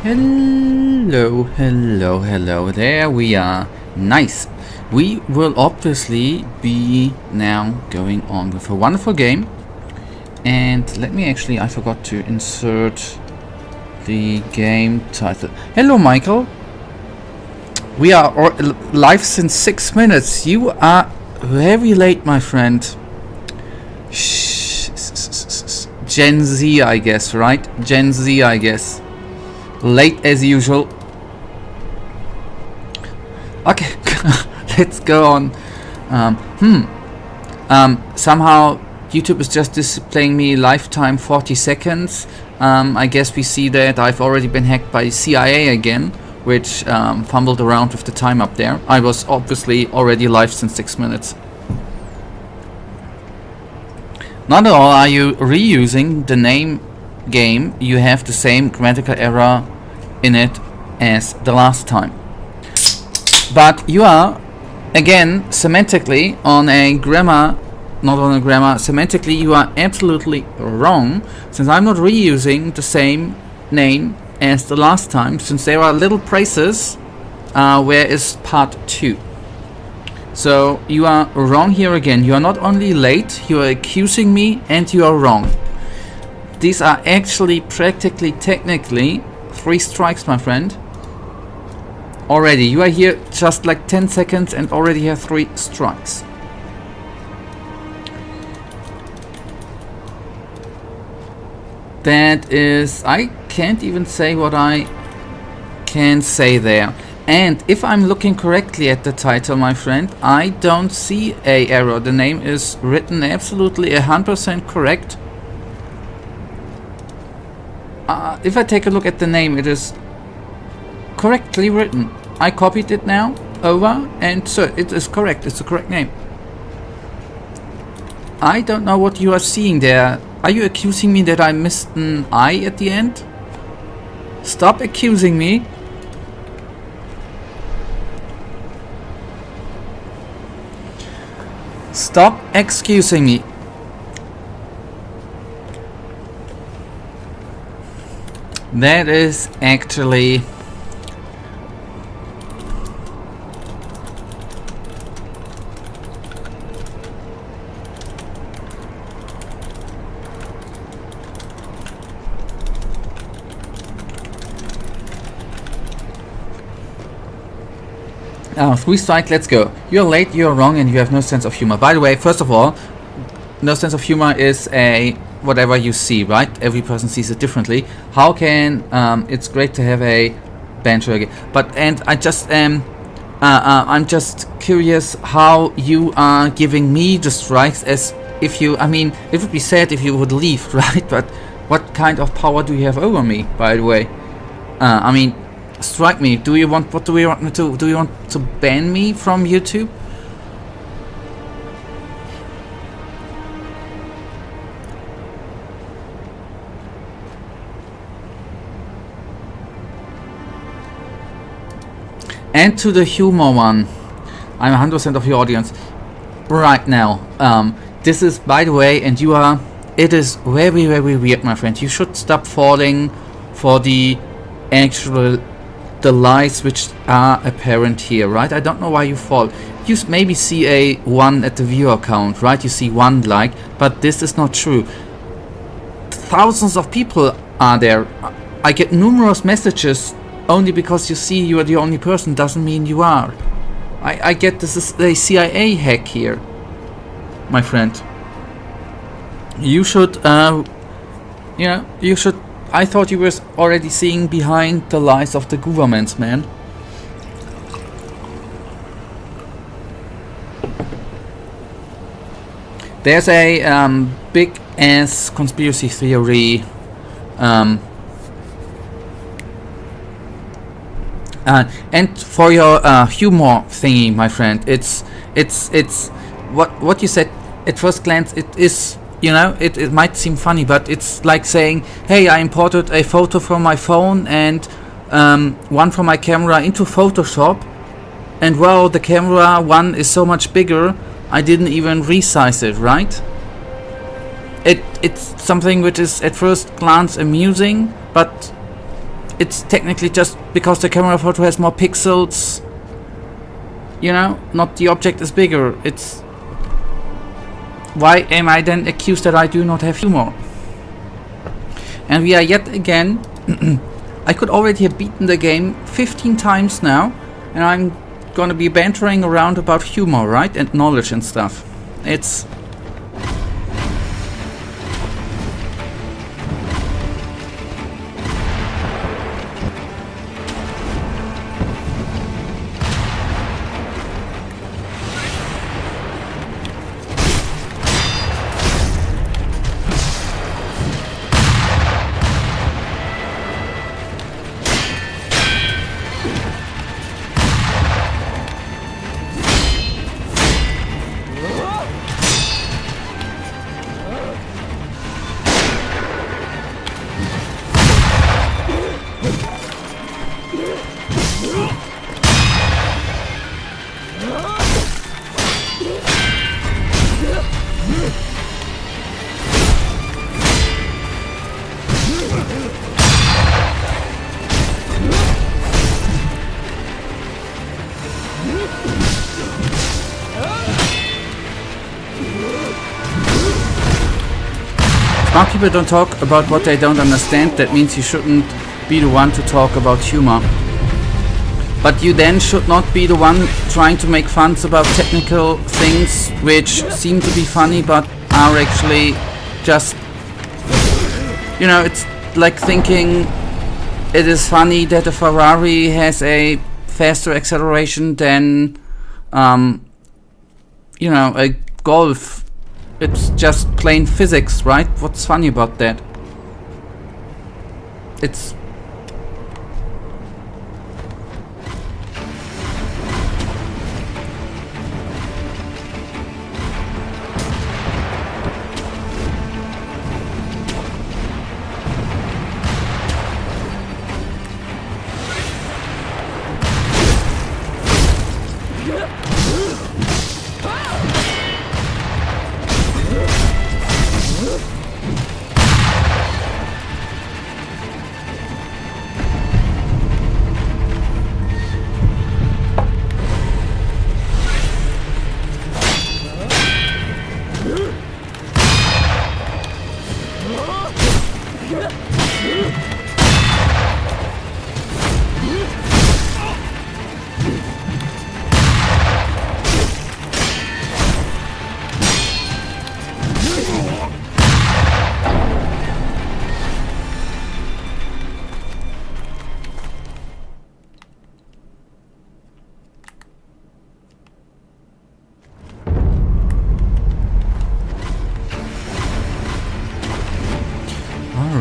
Hello, hello, hello. There we are. Nice. We will obviously be now going on with a wonderful game. And let me actually, I forgot to insert the game title. Hello, Michael. We are live since 6 minutes. You are very late, my friend. Gen Z, I guess, right? Gen Z, I guess. Late as usual. Okay, let's go on. Somehow YouTube is just displaying me lifetime 40 seconds. I guess we see that I've already been hacked by CIA again, which fumbled around with the time up there. I was obviously already live since 6 minutes. Not at all are you reusing the name game, you have the same grammatical error in it as the last time. But you are, again, semantically on a grammar, not on a grammar, semantically you are absolutely wrong, since I'm not reusing the same name as the last time, since there are little braces where is part 2. So you are wrong here again. You are not only late, you are accusing me, and you are wrong. These are actually practically, technically, 3 strikes, my friend. Already, you are here just like 10 seconds and already have 3 strikes. That is, I can't even say what I can say there. And if I'm looking correctly at the title, my friend, I don't see a error. The name is written absolutely 100% correct. If I take a look at the name, it is correctly written. I copied it now over, and so it is correct. It's the correct name. I don't know what you are seeing there. Are you accusing me that I missed an I at the end? Stop accusing me. Stop excusing me. That is actually three strike, let's go. You're late, you're wrong, and you have no sense of humor. By the way, first of all, no sense of humor is a whatever you see, right? Every person sees it differently. How can it's great to have a banter again, but and I just I'm just curious how you are giving me the strikes as if you, I mean, it would be sad if you would leave, right? But what kind of power do you have over me, by the way? I mean, strike me. Do you want, what do you want me to, do you want to ban me from YouTube? And to the humor one, I'm 100% of your audience right now. This is, by the way, and you are, it is very, very weird, my friend. You should stop falling for the actual, the lies which are apparent here, right? I don't know why you fall. You maybe see a 1 at the viewer count, right? You see 1 like, but this is not true. Thousands of people are there. I get numerous messages. Only because you see you are the only person doesn't mean you are. I get this is a CIA hack here, my friend. You should, you should. I thought you were already seeing behind the lies of the governments, man. There's a big ass conspiracy theory. And for your humor thingy, my friend, it's what you said at first glance. It is, you know, it might seem funny, but it's like saying, hey, I imported a photo from my phone and one from my camera into Photoshop, and wow, the camera one is so much bigger, I didn't even resize it, right? It's something which is at first glance amusing, but it's technically just because the camera photo has more pixels, you know, not the object is bigger. It's... Why am I then accused that I do not have humor? And we are yet again... I could already have beaten the game 15 times now, and I'm gonna be bantering around about humor, right? And knowledge and stuff. It's... Smart people don't talk about what they don't understand. That means you shouldn't be the one to talk about humor. But you then should not be the one trying to make funs about technical things which seem to be funny but are actually just... You know, it's like thinking it is funny that a Ferrari has a faster acceleration than, you know, a Golf. It's just plain physics, right? What's funny about that? It's...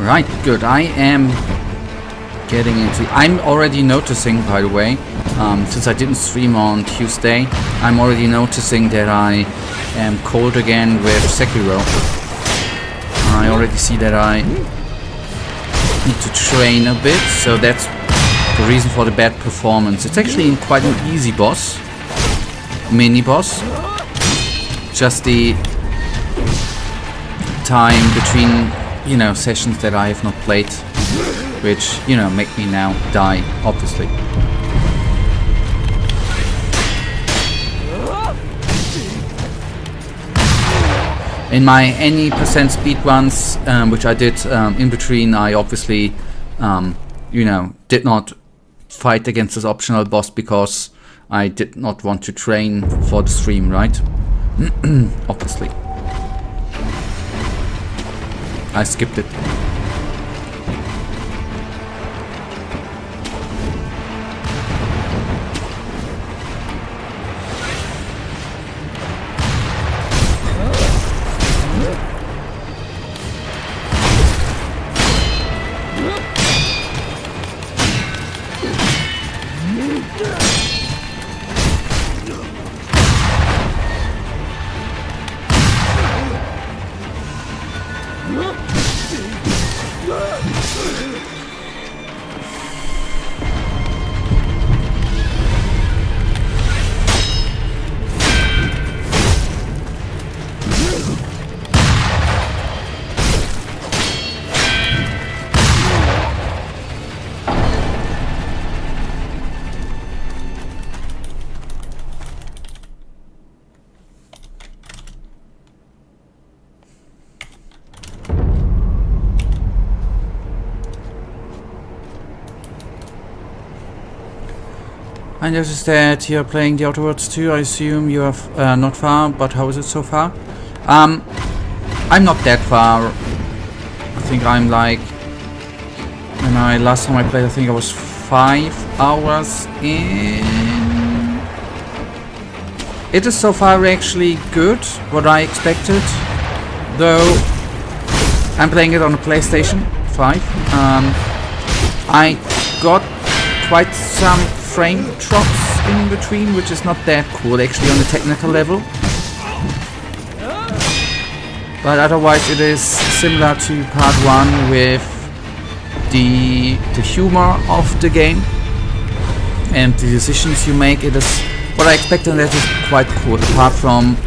Right, good. I am getting into... I'm already noticing, by the way, since I didn't stream on Tuesday, I'm already noticing that I am cold again with Sekiro. I already see that I need to train a bit, so that's the reason for the bad performance. It's actually quite an easy boss, mini-boss. Just the time between, you know, sessions that I have not played, which, you know, make me now die, obviously. In my any percent speed runs, which I did in between, I obviously, you know, did not fight against this optional boss because I did not want to train for the stream, right? Obviously. I skipped it. I noticed that you're playing the Outer Worlds too. I assume you are not far, but how is it so far? I'm not that far. I think I'm like... last time I played, I think I was 5 hours in. It is so far actually good, what I expected. Though I'm playing it on a PlayStation 5. I got quite some frame drops in between, which is not that cool actually on the technical level. But otherwise it is similar to part 1 with the humor of the game and the decisions you make. It is what I expected, and that is quite cool. Apart from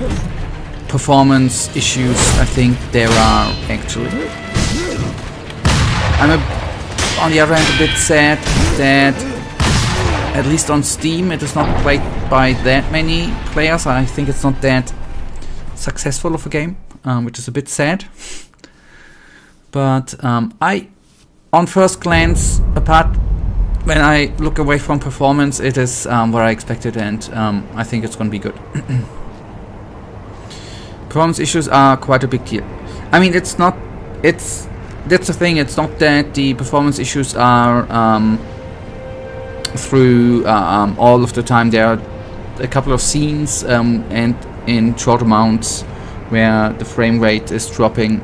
performance issues, I think there are actually. I'm on the other hand a bit sad that at least on Steam it is not played by that many players. I think it's not that successful of a game, which is a bit sad. But on first glance, apart when I look away from performance, it is what I expected, and I think it's going to be good. Performance issues are quite a big deal. I mean, that's the thing. It's not that the performance issues are through all of the time. There are a couple of scenes and in short amounts where the frame rate is dropping.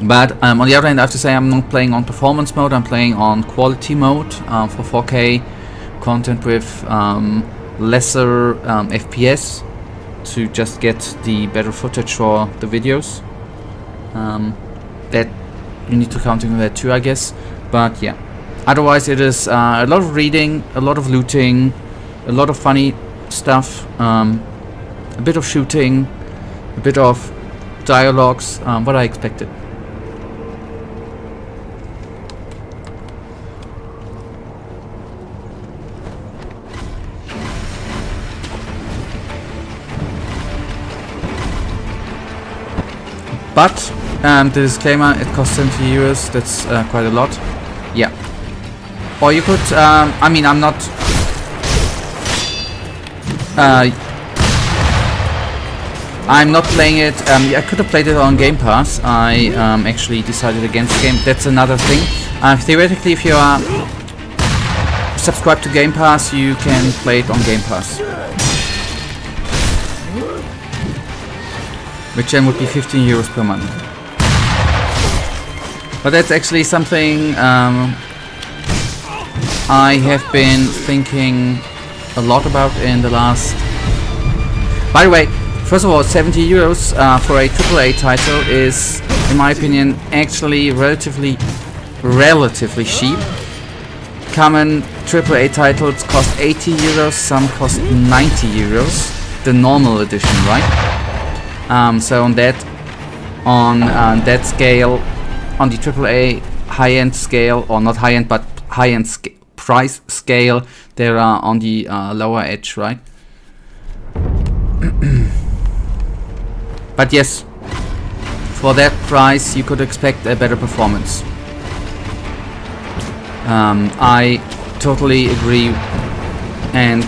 But on the other hand, I have to say I'm not playing on performance mode. I'm playing on quality mode for 4K content with lesser FPS to just get the better footage for the videos. That you need to count in that too, I guess. But yeah, otherwise it is a lot of reading, a lot of looting, a lot of funny stuff, a bit of shooting, a bit of dialogues, what I expected. But the disclaimer, it costs €70. That's quite a lot. Yeah. Or you could. I mean, I'm not. I'm not playing it. I could have played it on Game Pass. I actually decided against the game. That's another thing. Theoretically, if you are subscribed to Game Pass, you can play it on Game Pass. Which then would be €15 per month. But that's actually something I have been thinking a lot about in the last... By the way, first of all, €70 for a AAA title is, in my opinion, actually relatively cheap. Common AAA titles cost €80, some cost €90, the normal edition, right? So on that scale, on the AAA high-end scale, or not high-end but high-end price scale, they are on the lower edge, right? But yes, for that price you could expect a better performance. I totally agree and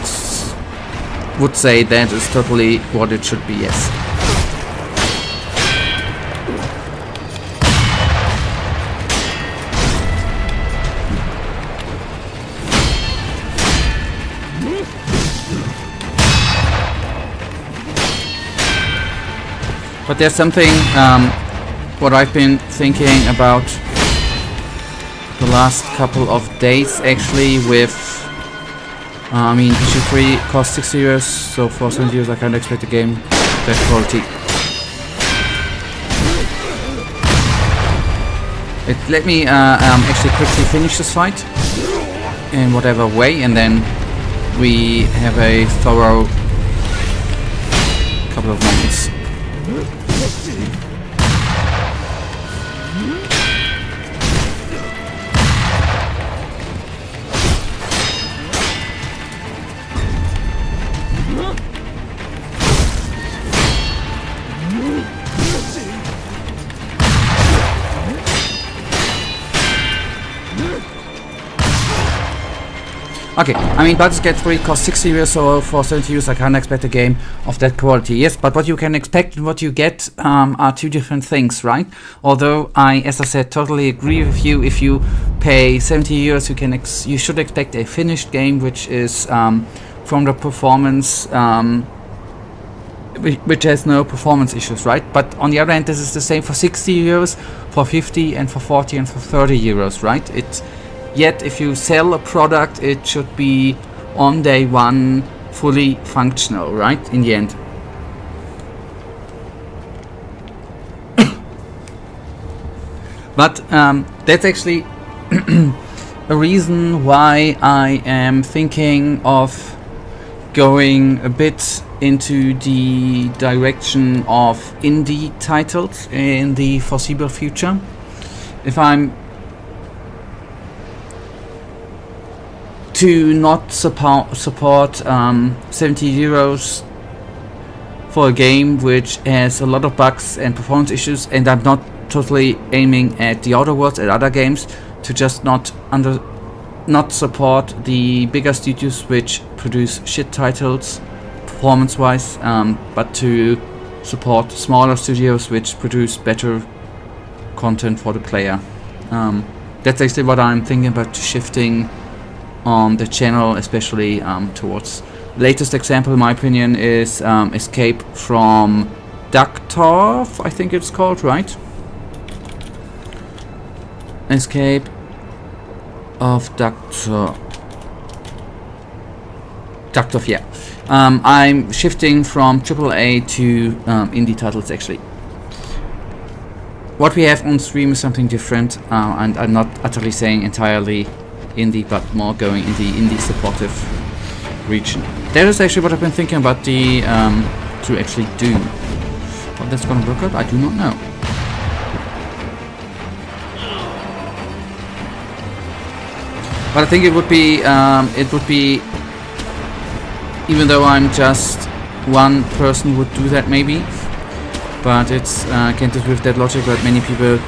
would say that is totally what it should be, yes. But there's something what I've been thinking about the last couple of days actually with I mean, issue 3 costs €60, so for €70 I can't expect a game that quality. Let me actually quickly finish this fight in whatever way, and then we have a thorough couple of moments. Okay, I mean, Baldur's Gate 3 costs 60 euros, so for 70 euros I can't expect a game of that quality. Yes, but what you can expect and what you get are two different things, right? Although I, as I said, totally agree with you. If you pay 70 euros, you should expect a finished game, which is from the performance, which has no performance issues, right? But on the other hand, this is the same for 60 euros, for 50, and for 40, and for 30 euros, right? Yet, if you sell a product, it should be on day one fully functional, right? In the end. But that's actually a reason why I am thinking of going a bit into the direction of indie titles in the foreseeable future. If I'm to not support 70 euros for a game which has a lot of bugs and performance issues, and I'm not totally aiming at the Outer Worlds and other games, to just not support the bigger studios which produce shit titles performance wise, but to support smaller studios which produce better content for the player. That's actually what I'm thinking about shifting on the channel, especially towards. Latest example, in my opinion, is Escape from Ducktorf, I think it's called, right? Escape of Ducktorf, yeah. I'm shifting from AAA to indie titles, actually. What we have on stream is something different, and I'm not utterly saying entirely indie, but more going in the indie supportive region. That is actually what I've been thinking about to actually do. What that's gonna work out, I do not know. But I think it would be, even though I'm just one person who would do that maybe, but it's can't do with that logic that many people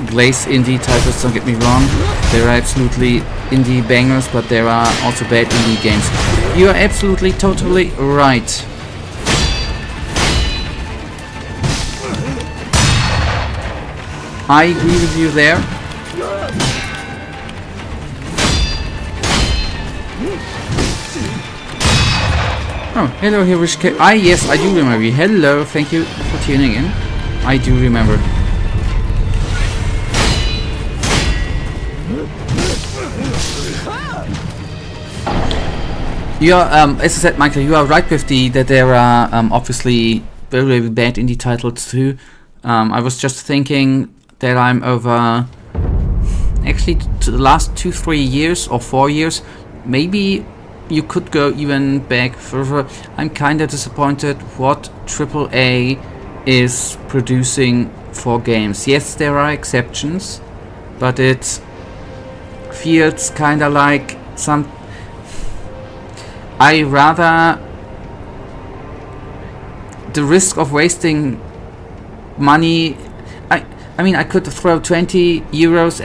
glaze indie titles, don't get me wrong. There are absolutely indie bangers, but there are also bad indie games. You are absolutely, totally right. I agree with you there. Oh, hello, Hiroshika. Yes, I do remember you. Hello, thank you for tuning in. I do remember. You are, as I said, Michael, you are right with that there are obviously very, very bad indie titles too. I was just thinking that I'm over, actually, to the last 2-3 years or 4 years, maybe you could go even back further. I'm kind of disappointed what AAA is producing for games. Yes, there are exceptions, but it feels kind of like some. I rather the risk of wasting money. I mean, I could throw 20 euros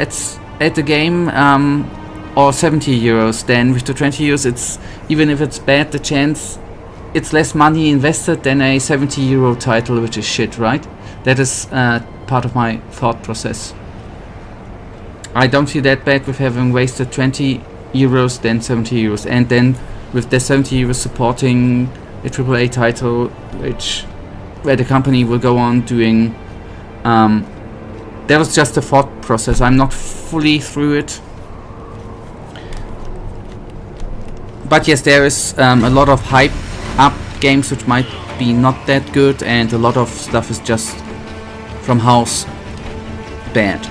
at the game, or 70 euros. Then with the 20 euros, it's, even if it's bad, the chance it's less money invested than a 70 euro title, which is shit, right? That is part of my thought process. I don't feel that bad with having wasted 20 euros than 70 euros, and then with the 70 euros supporting a AAA title, where the company will go on doing. That was just a thought process. I'm not fully through it. But yes, there is a lot of hype up games which might be not that good, and a lot of stuff is just from house bad.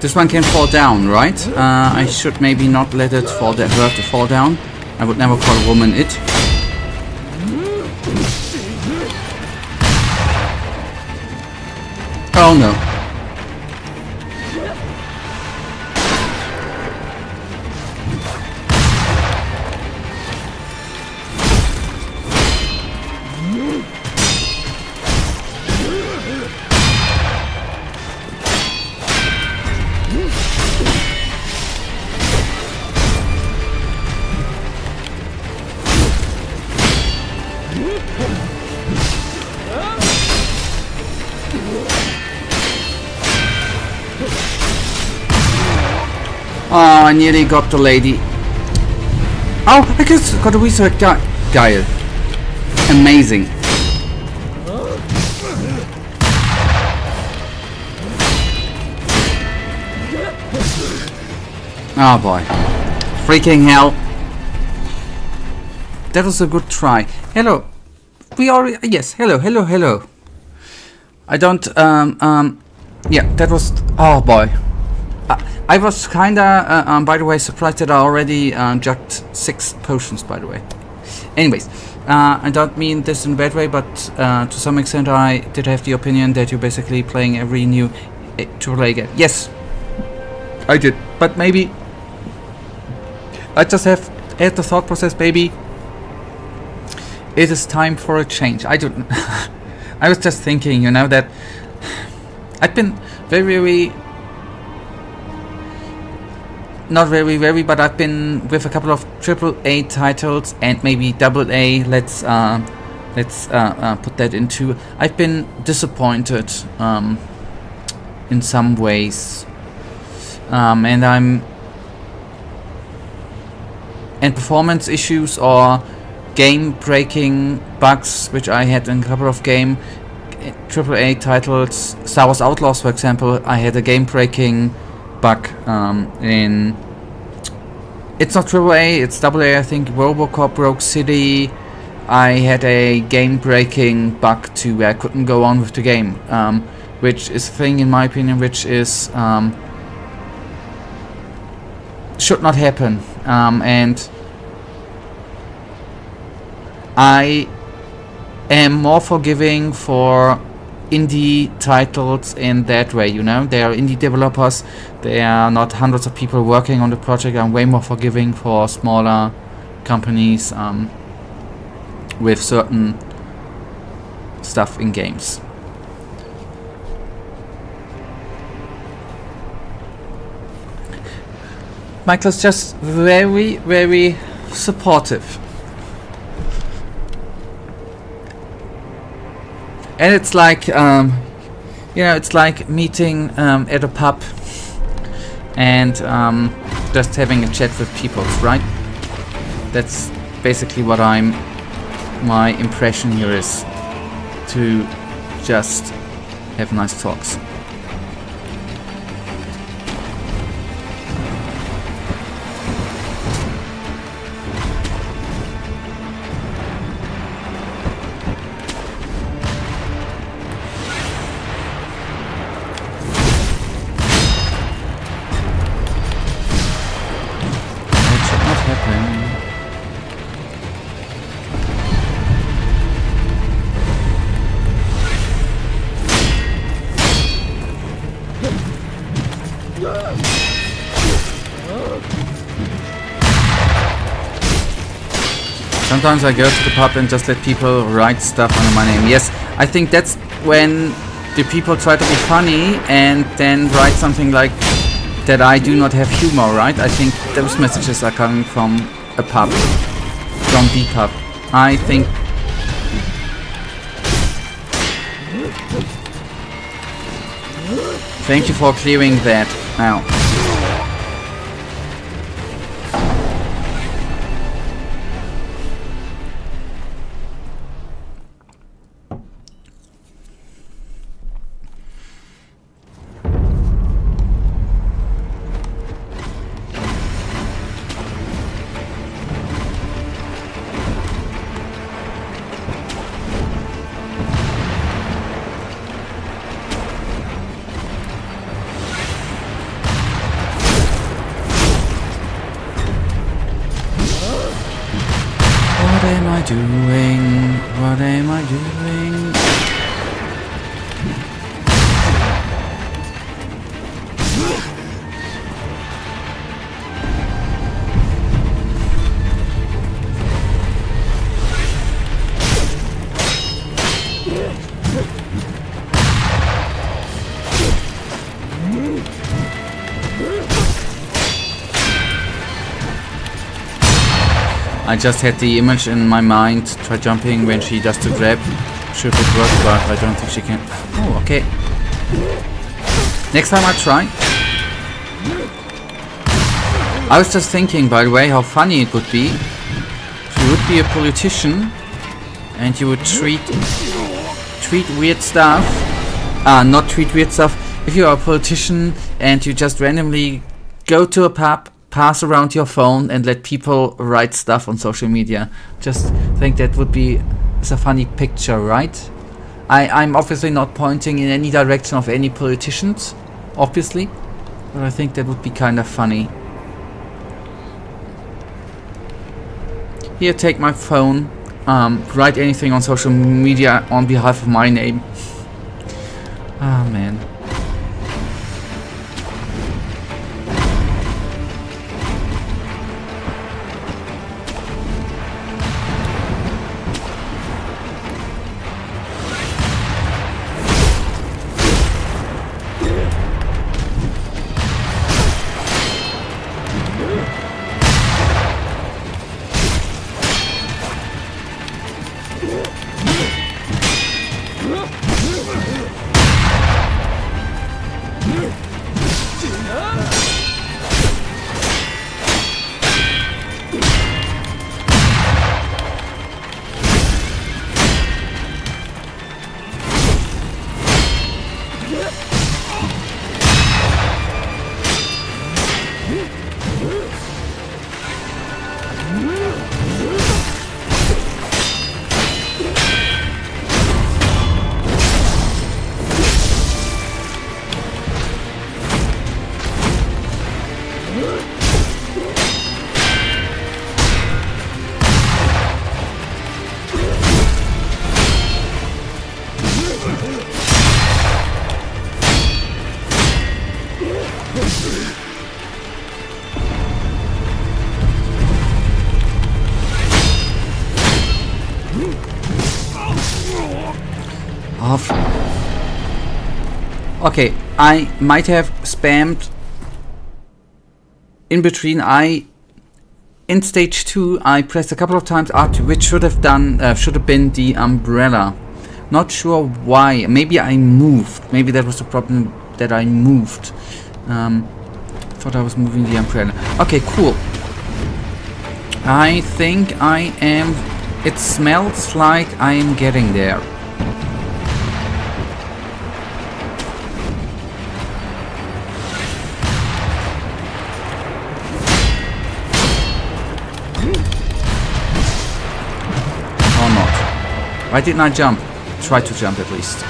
This one can fall down, right? I should maybe not let it fall down. Her to fall down. I would never call a woman it. Oh no. Oh, I nearly got the lady. Oh, I just got a resurrect guy. Amazing. Oh boy. Freaking hell. That was a good try. Hello. We already... Yes, hello. I don't... Yeah, that was... Oh boy. I was kinda, by the way, surprised that I already jugged 6 potions, by the way. Anyways, I don't mean this in a bad way, but to some extent I did have the opinion that you're basically playing every new AAA game. Yes, I did, but maybe I just have had the thought process, maybe it is time for a change. I don't... I was just thinking, you know, that I've been very... Not very, but I've been with a couple of AAA titles and maybe AA. Let's put that into. I've been disappointed in some ways, and performance issues or game-breaking bugs, which I had in a couple of AAA titles. Star Wars Outlaws, for example, I had a game-breaking bug in... It's not AAA, it's AA, I think. Robocop Rogue City, I had a game-breaking bug too, where I couldn't go on with the game, which is a thing, in my opinion, which is should not happen, and I am more forgiving for indie titles in that way, you know. They are indie developers, they are not hundreds of people working on the project. I'm way more forgiving for smaller companies with certain stuff in games. Michael's just very supportive. And it's like, you know, it's like meeting at a pub and just having a chat with people, right? That's basically what my impression here is, to just have nice talks. Sometimes I go to the pub and just let people write stuff under my name. Yes, I think that's when the people try to be funny and then write something like that I do not have humor, right? I think those messages are coming from a pub, from the pub. I think... Thank you for clearing that out. doing? What am I doing? I just had the image in my mind, try jumping when she does the grab. Should it work, but I don't think she can. Oh, okay. Next time I try. I was just thinking, by the way, how funny it would be if you would be a politician and you would treat weird stuff. Not treat weird stuff. If you are a politician and you just randomly go to a pub, pass around your phone and let people write stuff on social media. Just think that would be a funny picture, right? I'm obviously not pointing in any direction of any politicians, obviously, but I think that would be kind of funny. Here, take my phone, write anything on social media on behalf of my name. Ah, man. Okay, I might have spammed in between. In stage 2 I pressed a couple of times R2, which should have been the umbrella. Not sure why. Maybe I moved. Maybe that was the problem, that I moved. Thought I was moving the umbrella. Okay, cool. I think I am. It smells like I am getting there. Why didn't I jump? Try to jump at least.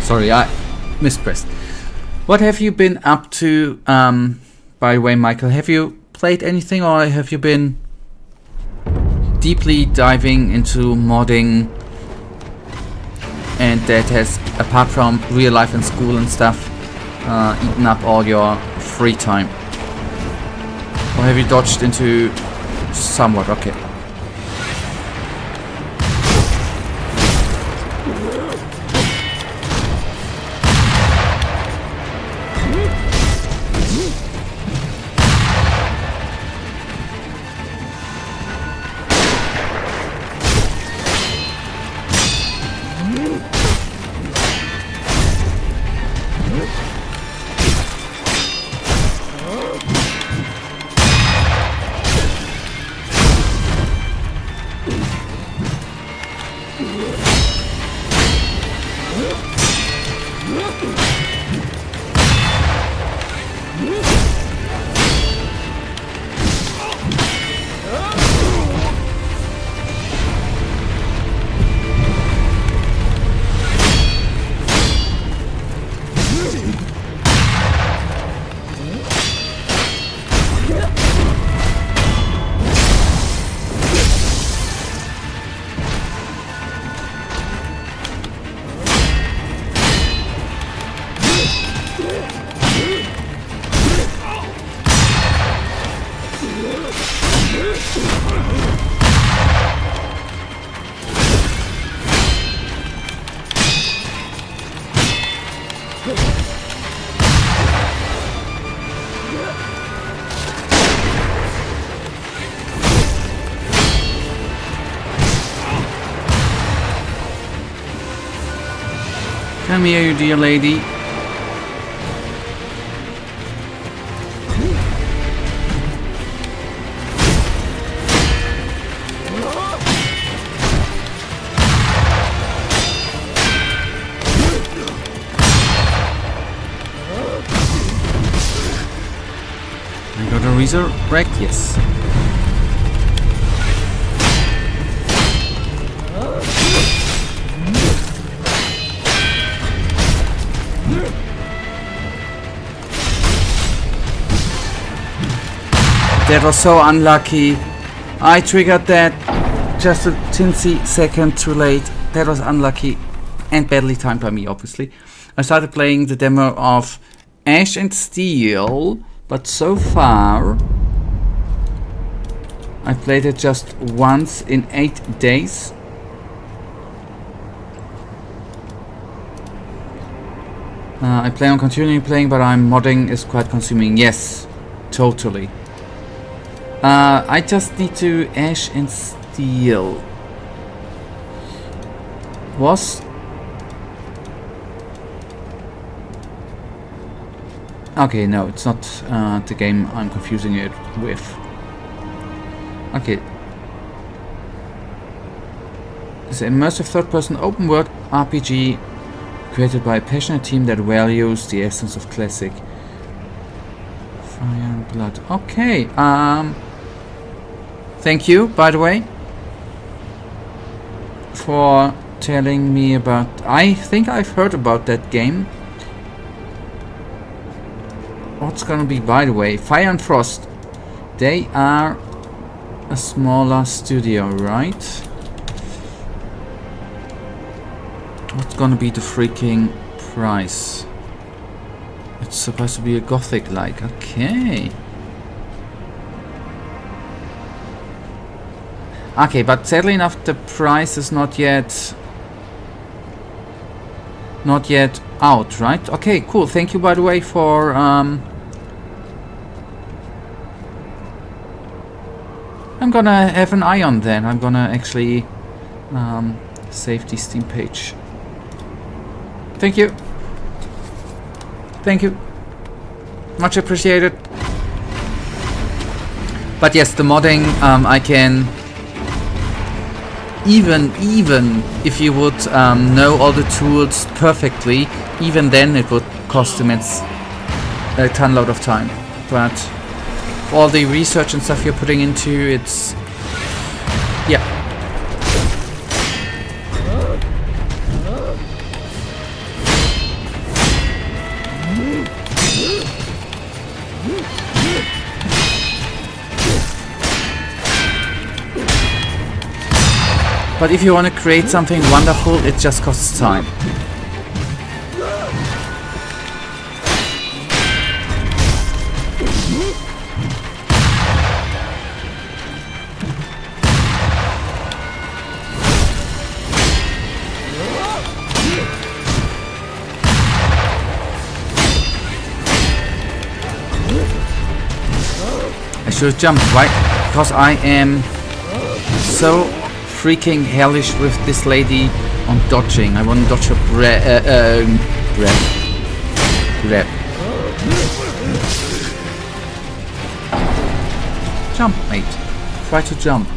Sorry, I mispressed. What have you been up to, by the way, Michael? Have you played anything, or have you been deeply diving into modding, and that has, apart from real life and school and stuff, eaten up all your free time? Or have you dodged into somewhat? Okay. Come here, you dear lady. I got a resurrect, yes. That was so unlucky. I triggered that just a teensy second too late. That was unlucky and badly timed by me, obviously. I started playing the demo of Ash and Steel, but so far I played it just once in 8 days. I plan on continuing playing, but modding is quite consuming. Yes, totally. I just need to Ash and Steel. Okay, no, it's not the game I'm confusing it with. Okay. It's an immersive third-person open-world RPG created by a passionate team that values the essence of classic. Fire and Blood. Okay, thank you, by the way, for telling me about... I think I've heard about that game. What's gonna be, by the way? Fire and Frost. They are a smaller studio, right? What's gonna be the freaking price? It's supposed to be a gothic-like. Okay. Okay, but sadly enough, the price is not yet out, right? Okay, cool. Thank you, by the way, for I'm gonna have an eye on that. I'm gonna actually save the Steam page. Thank you. Thank you. Much appreciated. But yes, the modding, I can... Even if you would know all the tools perfectly, even then it would cost a ton load of time. But for all the research and stuff you're putting into, it's... yeah. But if you want to create something wonderful, it just costs time. I should have jumped, right? Because I am so freaking hellish with this lady on dodging. I want to dodge her grab. Jump, mate. Try to jump.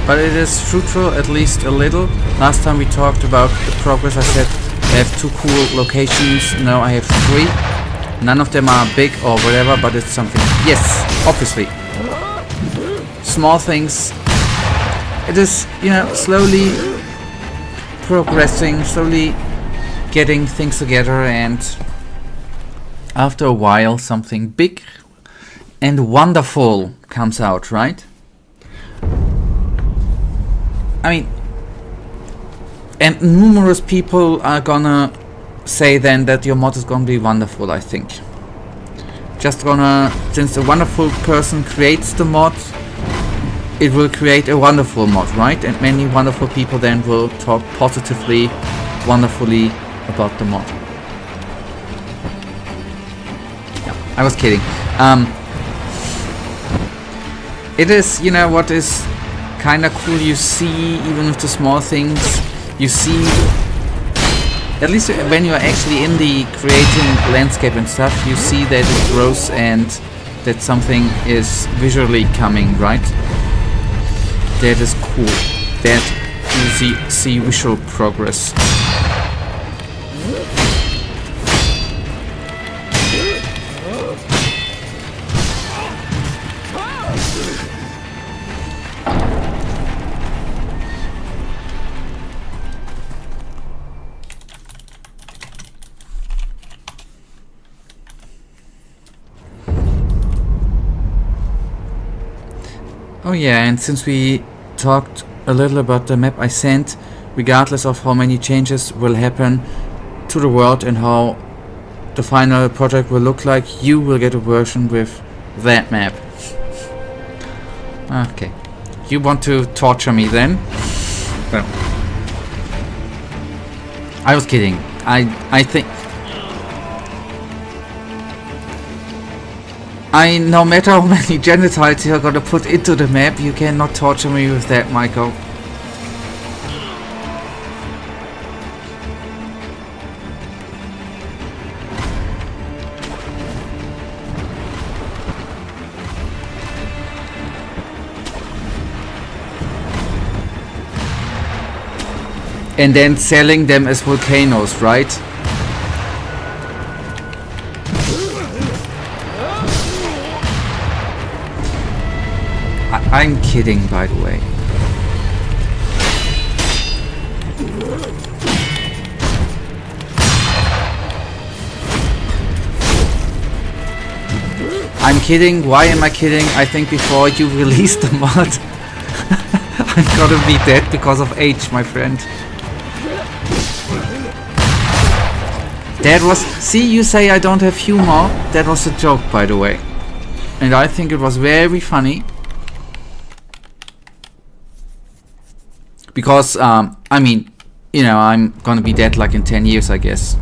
but it is fruitful, at least a little. Last time we talked about the progress, I said I have 2 cool locations. Now I have 3. None of them are big or whatever, but it's something. Yes, obviously. Small things. It is, you know, slowly progressing, slowly getting things together, and after a while something big and wonderful comes out, right? I mean, and numerous people are gonna say then that your mod is gonna be wonderful, I think. Just gonna, since a wonderful person creates the mod, it will create a wonderful mod, right? And many wonderful people then will talk positively, wonderfully about the mod. Yeah, I was kidding. It is, you know, what is kind of cool, you see, even with the small things, you see, at least when you're actually in the creating landscape and stuff, you see that it grows and that something is visually coming, right? That is cool. That you see visual progress. Oh yeah, and since we talked a little about the map I sent, regardless of how many changes will happen to the world and how the final project will look like, you will get a version with that map. Okay. You want to torture me then? Well, I was kidding. I think... no matter how many genitals you're gonna put into the map, you cannot torture me with that, Michael. And then selling them as volcanoes, right? I'm kidding, by the way. I'm kidding. Why am I kidding? I think before you release the mod, I'm gonna be dead because of age, my friend. That was... See, you say I don't have humor. That was a joke, by the way. And I think it was very funny. Because, I mean, you know, I'm gonna be dead like in 10 years, I guess.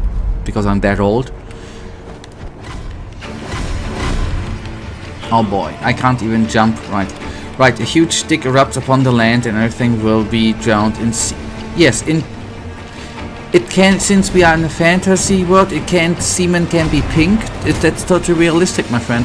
Because I'm that old. Oh boy, I can't even jump. Right. Right, a huge stick erupts upon the land and everything will be drowned in sea. Yes, in... It can, since we are in a fantasy world, it can... Semen can be pink. That's totally realistic, my friend.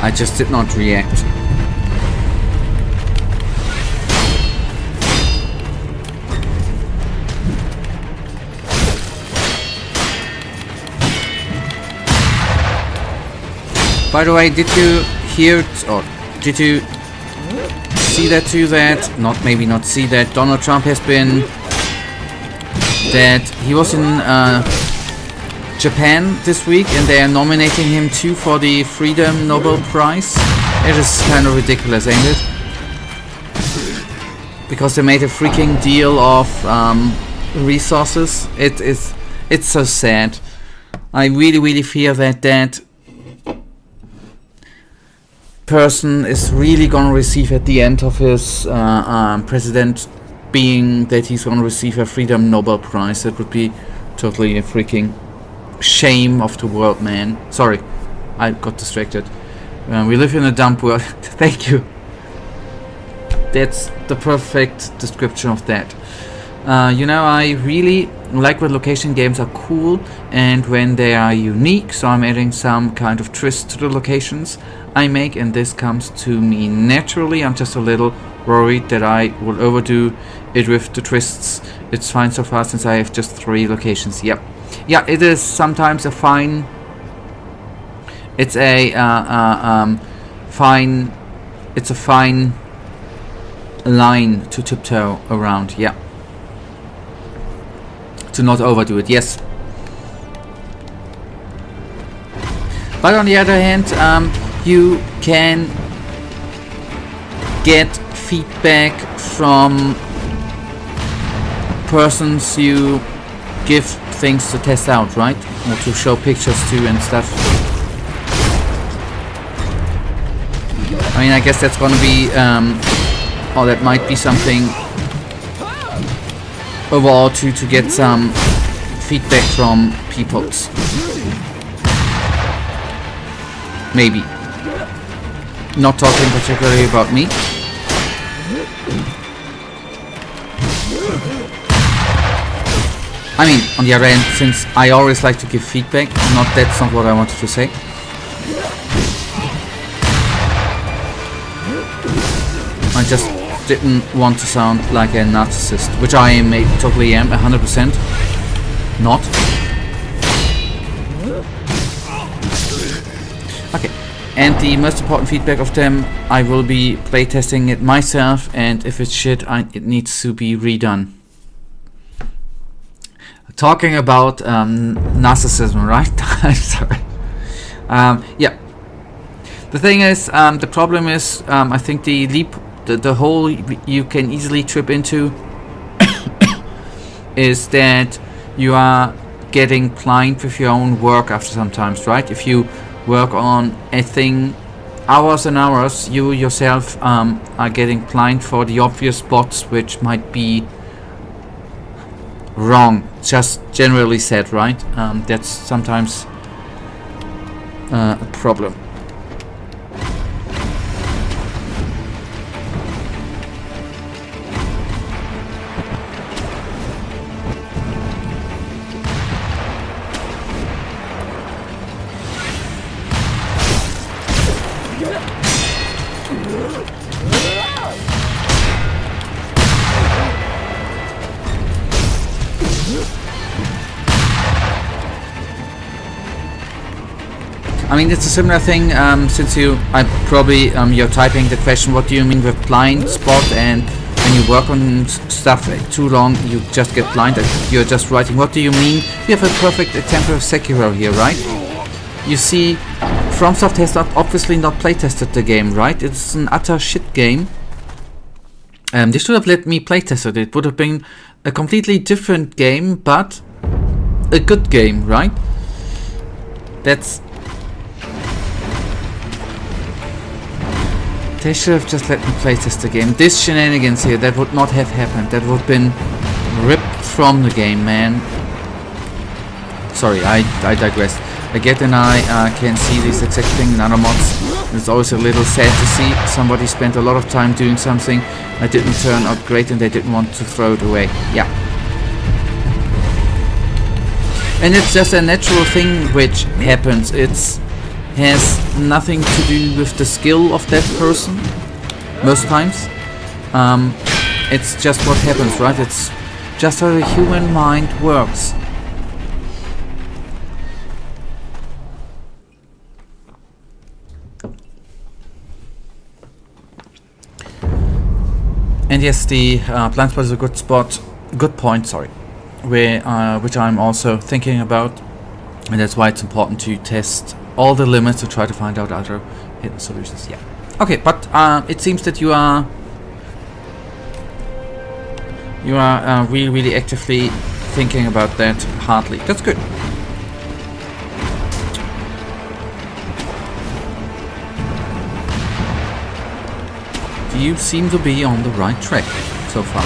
I just did not react. By the way, did you hear or did you see that too? That maybe not see that Donald Trump has been that he was in Japan this week and they are nominating him too for the Freedom Nobel Prize. It is kind of ridiculous, ain't it? Because they made a freaking deal of resources. It's so sad. I really fear that that person is really gonna receive at the end of his president being that he's gonna receive a Freedom Nobel Prize. That would be totally a freaking shame of the world, man. Sorry, I got distracted. We live in a dumb world. Thank you. That's the perfect description of that. You know, I really like when location games are cool and when they are unique, so I'm adding some kind of twist to the locations I make, and this comes to me naturally. I'm just a little worried that I will overdo it with the twists. It's fine so far since I have just 3 locations. Yep. Yeah, it is sometimes a fine... It's a fine... It's a fine line to tiptoe around, yeah. To not overdo it, yes. But on the other hand, you can get feedback from persons you give things to test out, right? Or to show pictures to and stuff. I mean, I guess that's gonna be, or that might be something overall to get some feedback from peoples. Maybe. Not talking particularly about me. I mean, on the other hand, since I always like to give feedback, that's not what I wanted to say. I just didn't want to sound like a narcissist, which I am, totally am, 100% not. Okay, and the most important feedback of them, I will be playtesting it myself, and if it's shit, it needs to be redone. Talking about narcissism, right? I'm sorry. Yeah. The thing is, the problem is, I think the hole you can easily trip into is that you are getting blind with your own work after sometimes, right? If you work on a thing hours and hours, you yourself are getting blind for the obvious spots which might be wrong, just generally said, right? That's sometimes a problem. I mean, it's a similar thing, since you're typing the question, what do you mean with blind spot, and when you work on stuff too long, you just get blind, you're just writing, what do you mean? We have a perfect example of Sekiro here, right? You see, FromSoftware has obviously not playtested the game, right? It's an utter shit game. They should have let me playtest it. It would have been a completely different game, but a good game, right? They should have just let me playtest the game. This shenanigans here, that would not have happened. That would have been ripped from the game, man. Sorry, I digress. Agathe and I can see this exact thing in other mods. It's always a little sad to see somebody spent a lot of time doing something that didn't turn out great and they didn't want to throw it away. Yeah. And it's just a natural thing which happens. It's has nothing to do with the skill of that person, most times. It's just what happens, right? It's just how the human mind works. And yes, the blind spot is a good point, sorry, which I'm also thinking about, and that's why it's important to test all the limits to try to find out other hidden solutions. Yeah. Okay, but it seems that you are really, really actively thinking about that hardly. That's good. You seem to be on the right track so far.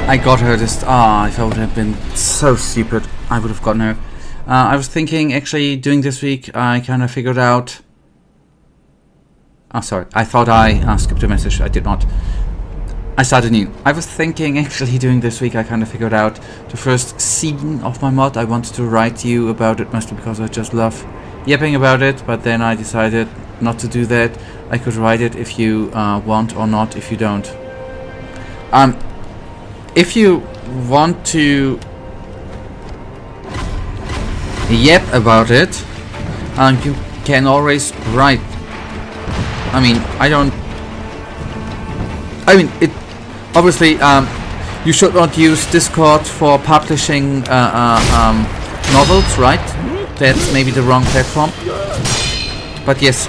I got her this. If I would have been so stupid, I would have gotten her. I was thinking, actually, doing this week, I kind of figured out. Oh, sorry. I thought I skipped a message. I did not. I started new. I was thinking, actually, doing this week, I kind of figured out the first scene of my mod. I wanted to write you about it, mostly because I just love yapping about it. But then I decided not to do that. I could write it if you want or not, if you don't. If you want to yap about it, you can always write. I mean, it obviously. You should not use Discord for publishing novels, right? That's maybe the wrong platform. But yes.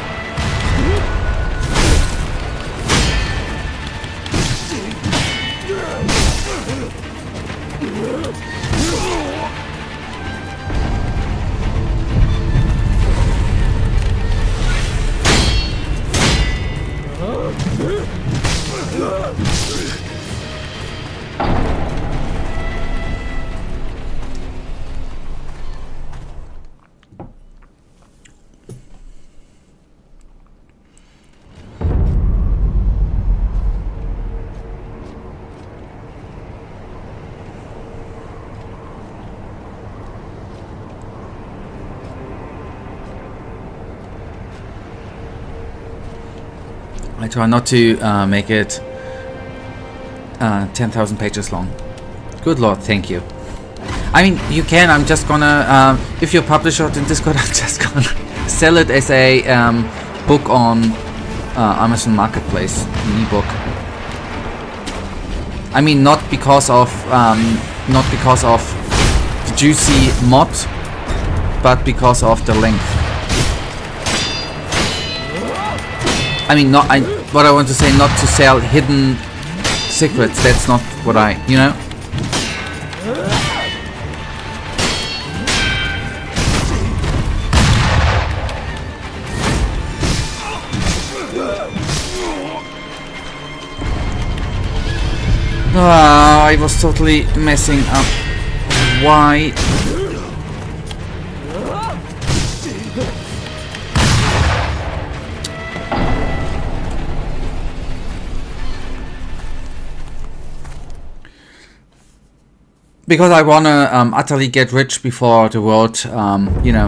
I try not to make it 10,000 pages long. Good lord, thank you. I mean, you can. I'm just gonna, if you publish it in Discord, I'm just gonna sell it as a book on Amazon Marketplace, an ebook. I mean, not because of the juicy mod, but because of the length. I mean, what I want to say, not to sell hidden secrets. That's not what you know. I was totally messing up. Why? because I wanna utterly get rich before the world,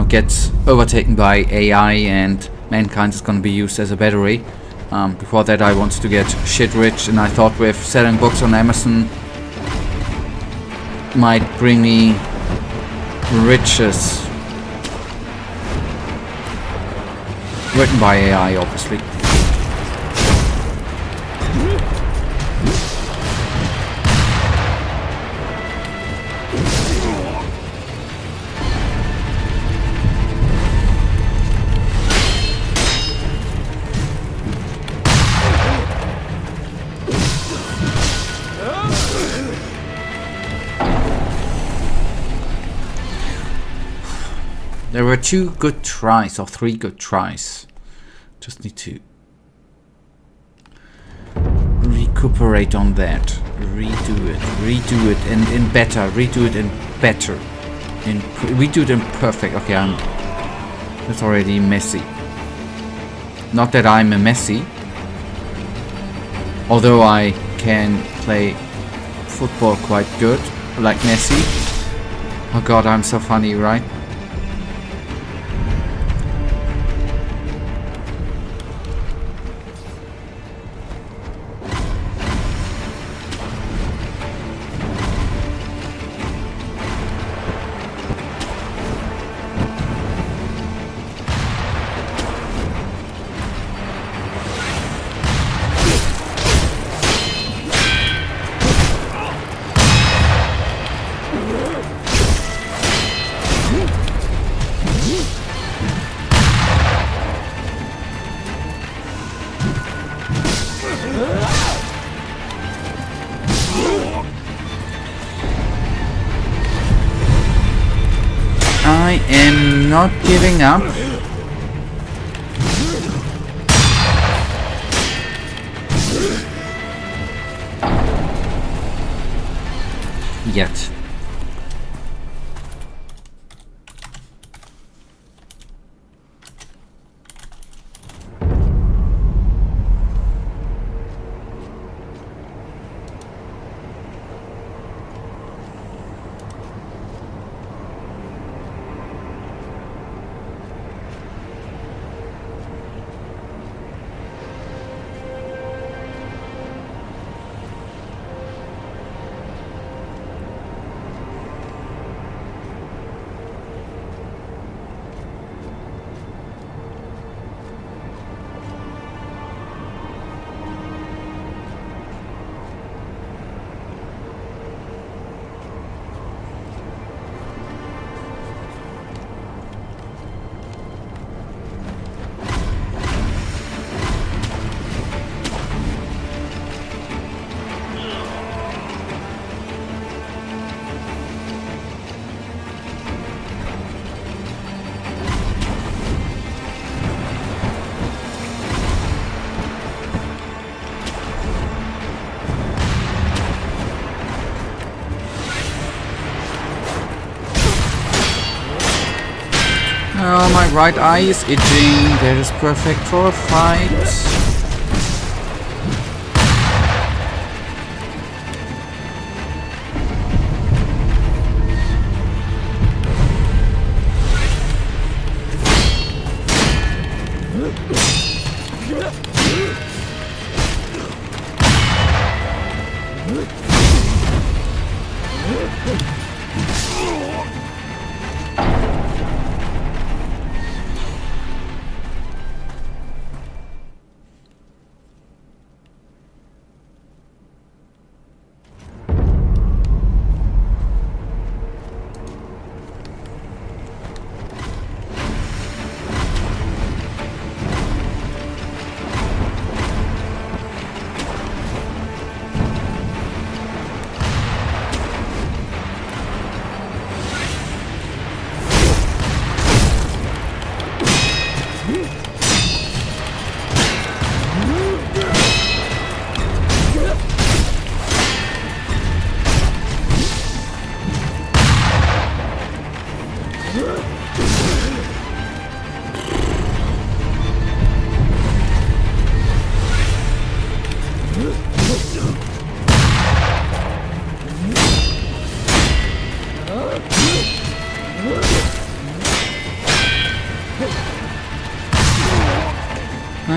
gets overtaken by AI and mankind is gonna be used as a battery. Before that, I want to get shit rich, and I thought with selling books on Amazon might bring me riches. Written by AI, obviously. There were 2 good tries, or 3 good tries. Just need to recuperate on that. Redo it, and better. Redo it and better. Redo it in perfect. Okay, that's already messy. Not that I'm a Messi. Although I can play football quite good, like Messi. Oh god, I'm so funny, right? I am not giving up. Yet. Oh, my right eye is itching. That is perfect for a fight.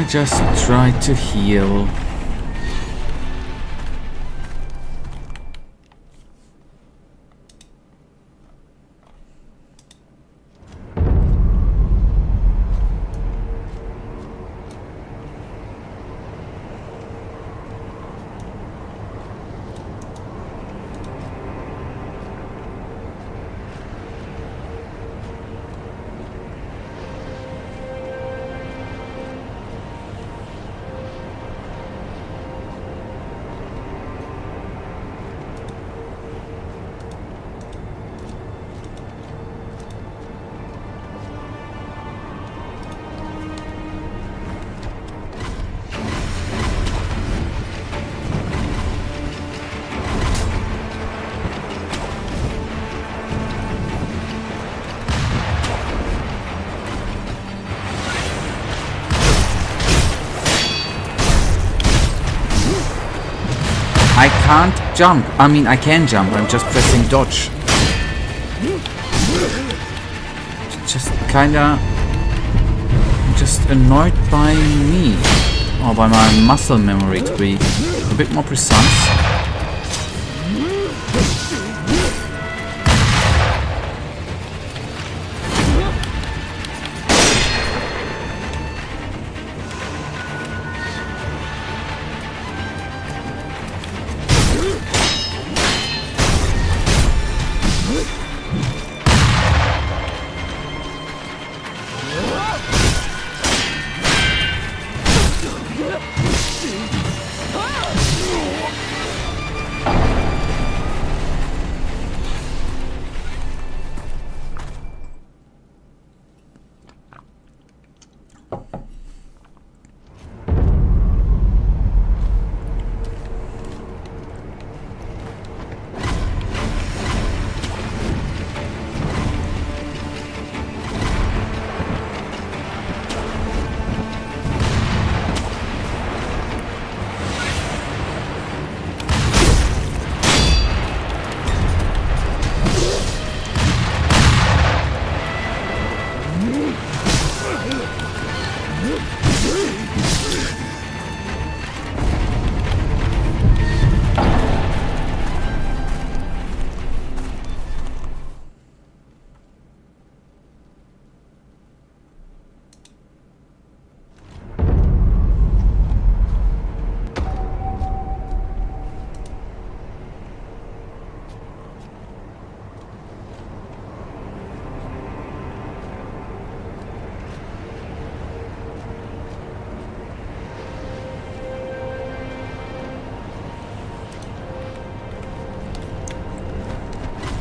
just tried to heal. I can't jump. I mean, I can jump. I'm just pressing dodge. Just kinda... just annoyed by me. Or by my muscle memory to be a bit more precise.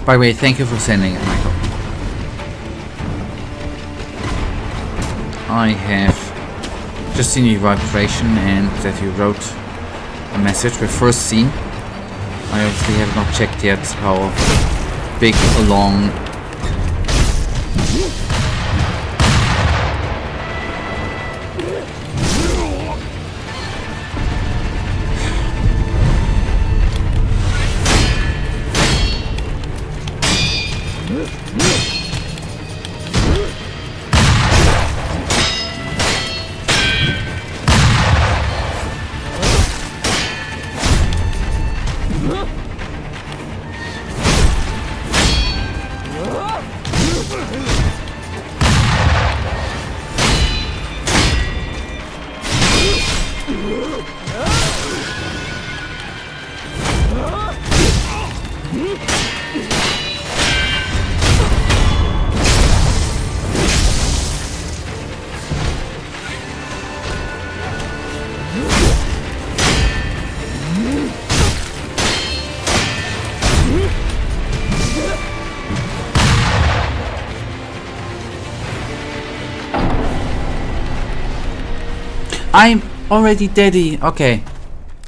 By the way, thank you for sending it, Michael. I have just seen your vibration and that you wrote a message we've first seen. I obviously have not checked yet how big or long I'm already daddy. Okay.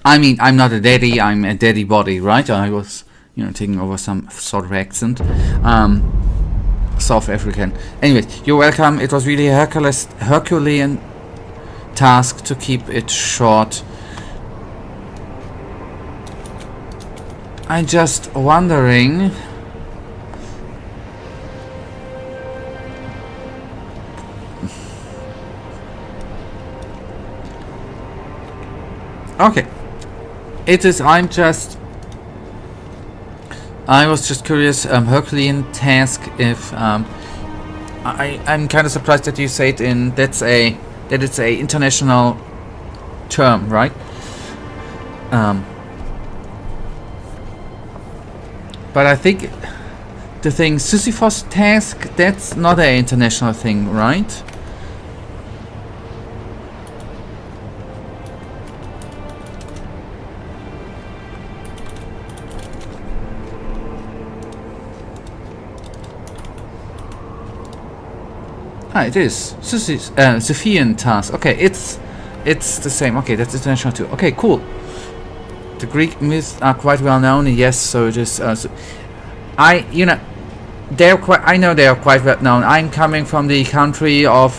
I mean, I'm not a daddy, I'm a daddy body, right? I was, taking over some sort of accent. South African. Anyways, you're welcome. It was really a Herculean task to keep it short. I'm just wondering... Okay. It is. I was just curious. Herculean task. If I'm kind of surprised that you say it in that it's a international term, right? But I think the thing Sisyphus task, that's not an international thing, right? Ah, it is. Sophian task. Okay, it's the same. Okay, that's international too. Okay, cool. The Greek myths are quite well known. Yes, so it is. I know they are quite well known. I'm coming from the country of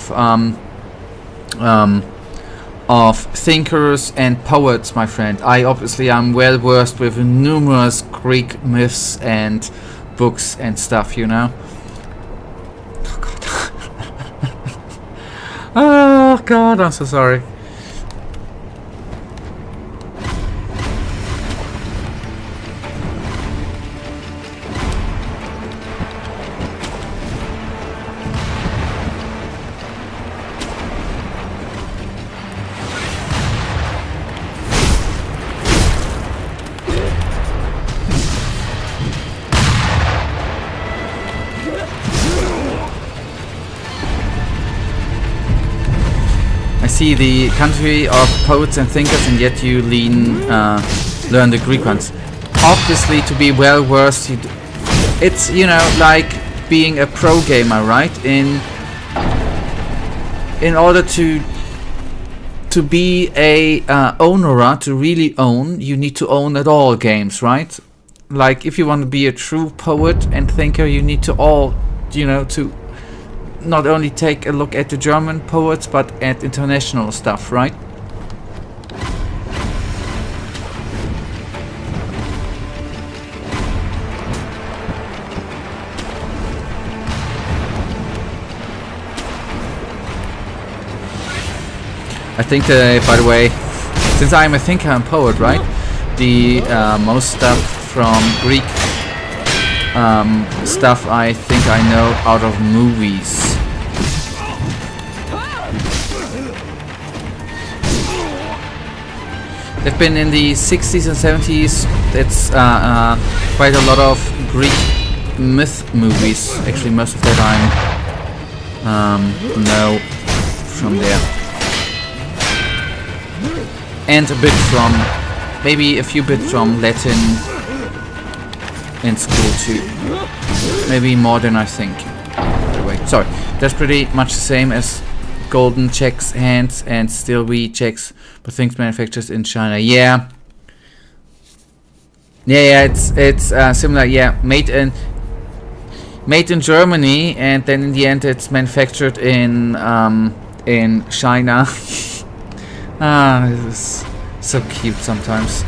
thinkers and poets, my friend. I obviously am well versed with numerous Greek myths and books and stuff. You know. Oh God, I'm so sorry. See the country of poets and thinkers, and yet you learn the Greek ones. Obviously, to be well versed, it's like being a pro gamer, right? In order to be a owner, to really own, you need to own at all games, right? Like if you want to be a true poet and thinker, you need to to not only take a look at the German poets, but at international stuff, right? I think that, by the way, since I'm a thinker and poet, right? The most stuff from Greek stuff I think I know out of movies. They've been in the 60s and 70s. It's quite a lot of Greek myth movies. Actually, most of that I know from there. And a bit from, maybe a few bits from Latin in school too. Maybe more than I think. Wait, sorry. That's pretty much the same as golden checks hands and still we checks, but things manufactured in China. Yeah, it's similar. Yeah, made in Germany, and then in the end it's manufactured in China. This is so cute sometimes.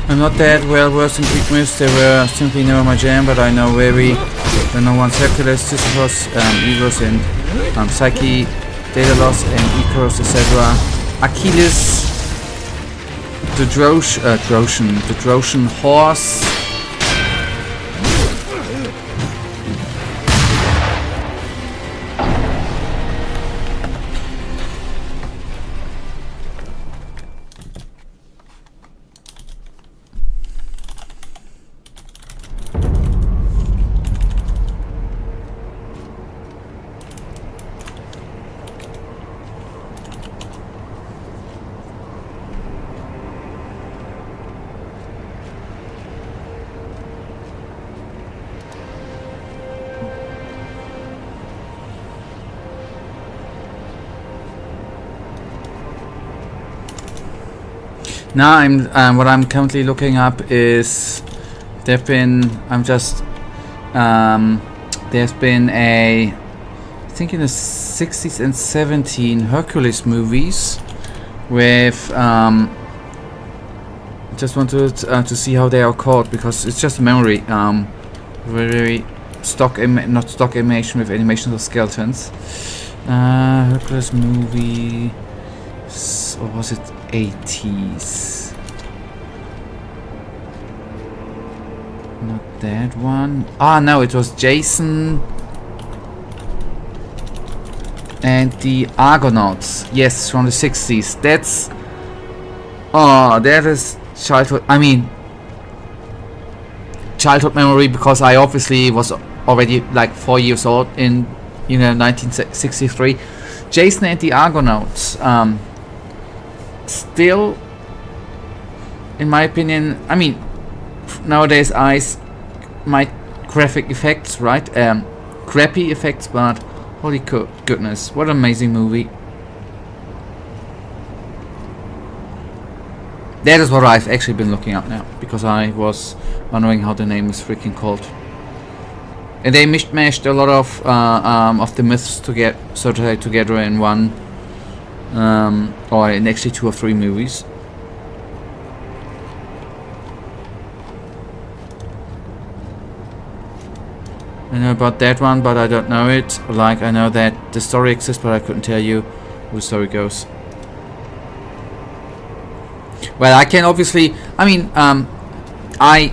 I'm not that well versed in Greek myths, they were simply never my jam, but I know one's Hercules, Sisyphus, Eros and Psyche, Daedalus and Icarus, etc. Achilles, the Trojan horse. Now what I'm currently looking up is there's been a, I think in the 60s and 70s Hercules movies with just wanted to see how they are called, because it's just a memory. Very not stock animation with animations of skeletons. Hercules movie, or was it 80s? Not that one. No, it was Jason and the Argonauts. Yes, from the 60s. That is childhood. I mean, childhood memory, because I obviously was already like 4 years old in 1963. Jason and the Argonauts. Still, in my opinion, I mean, nowadays eyes might graphic effects, right? Crappy effects, but holy goodness, what an amazing movie. That is what I've actually been looking up now, because I was wondering how the name is freaking called. And they mishmashed a lot of the myths together in one, or in actually 2 or 3 movies. I know about that one, but I don't know it. Like, I know that the story exists, but I couldn't tell you how the story goes. Well, I can obviously, I mean, I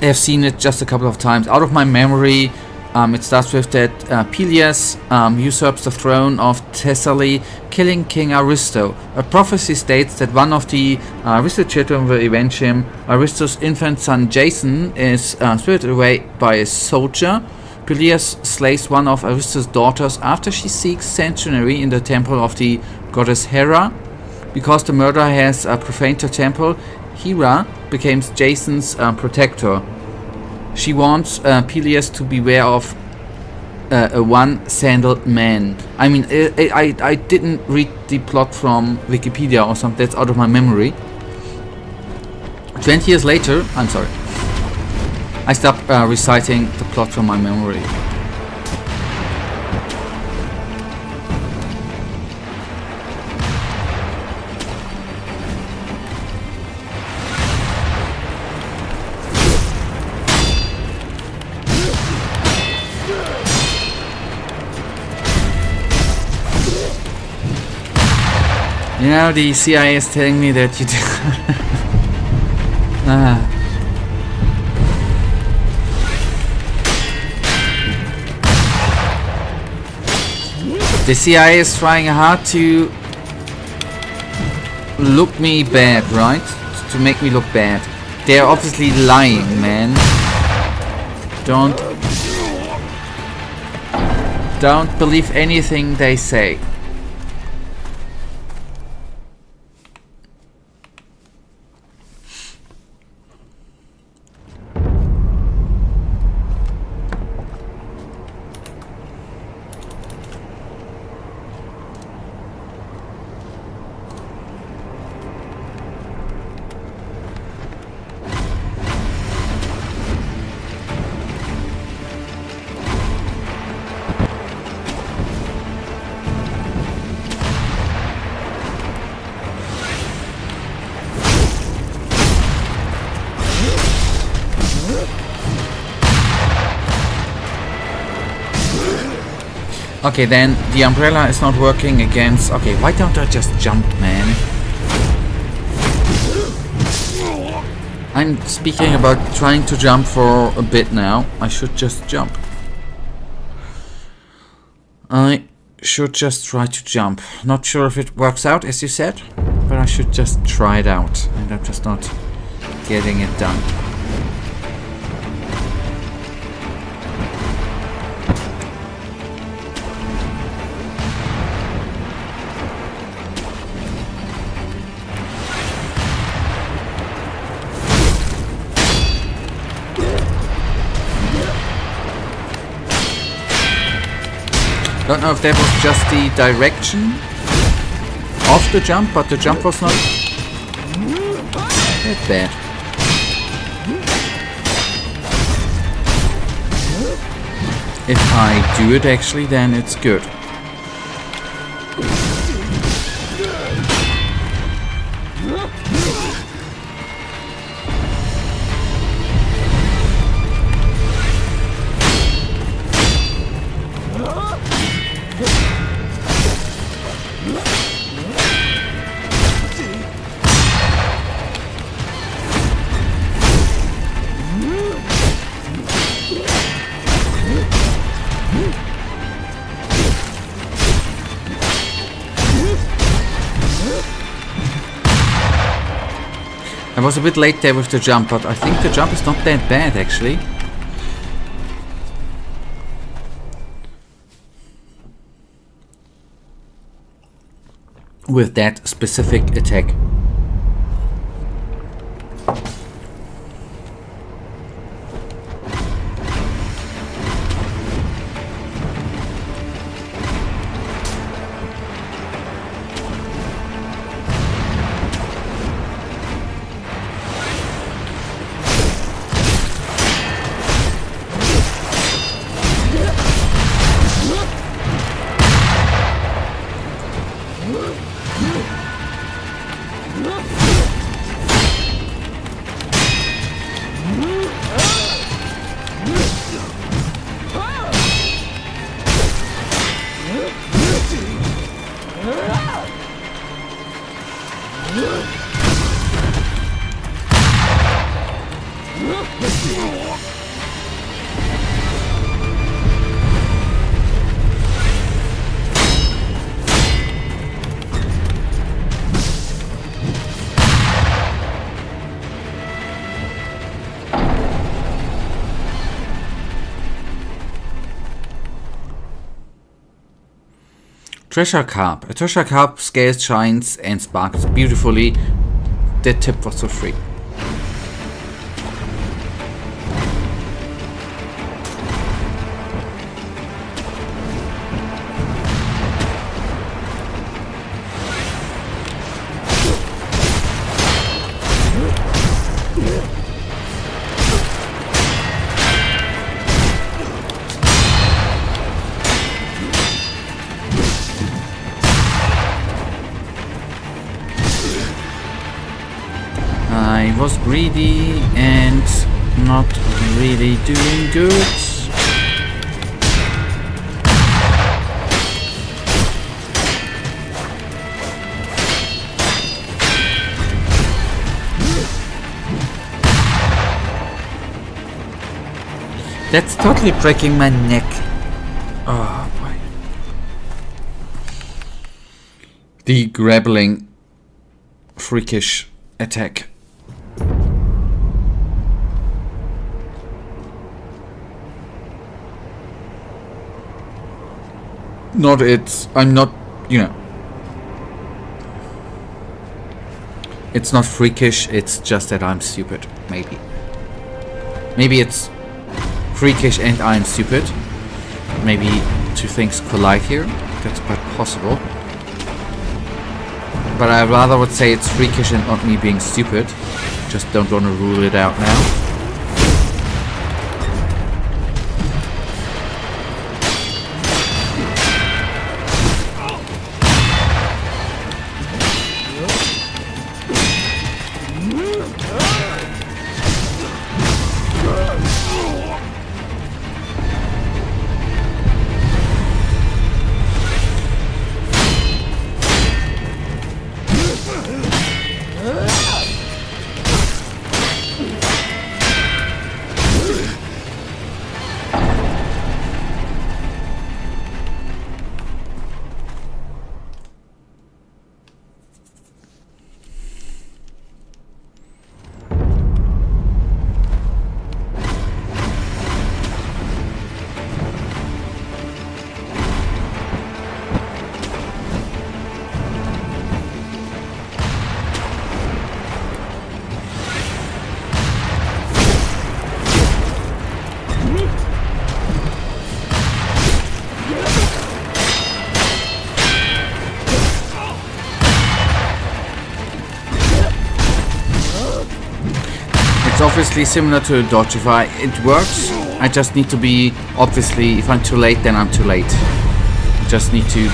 have seen it just a couple of times. Out of my memory, it starts with that Peleus usurps the throne of Thessaly, killing King Aristo. A prophecy states that one of the Aristo children will avenge him. Aristo's infant son Jason is spirited away by a soldier. Peleus slays one of Aristo's daughters after she seeks sanctuary in the temple of the goddess Hera. Because the murderer has profaned the temple, Hera becomes Jason's protector. She wants Peleus to beware of a one-sandaled man. I mean, I didn't read the plot from Wikipedia or something. That's out of my memory. 20 years later, I'm sorry, I stopped reciting the plot from my memory. You know, the CIA is telling me that you do. The CIA is trying hard to look me bad, right? To make me look bad. They're obviously lying, man. Don't believe anything they say. Okay, then the umbrella is not working against... Okay, why don't I just jump, man? I'm speaking about trying to jump for a bit now. I should just jump. I should just try to jump. Not sure if it works out, as you said, but I should just try it out. And I'm just not getting it done. Don't know if that was just the direction of the jump, but the jump was not that bad. If I do it actually, then it's good. I was a bit late there with the jump, but I think the jump is not that bad actually. With that specific attack. Treasure carp. A treasure carp scales, shines and sparkles beautifully. That tip was for free. I was greedy and not really doing good. That's totally breaking my neck. Oh boy. The grappling freakish attack. Not it. I'm not, you know. It's not freakish, it's just that I'm stupid. Maybe. Maybe it's freakish and I'm stupid. Maybe two things collide here. That's quite possible. But I rather would say it's freakish and not me being stupid. Just don't want to rule it out now. It's obviously similar to a dodge. If it works, I just need to be, obviously, if I'm too late, then I'm too late. Just need to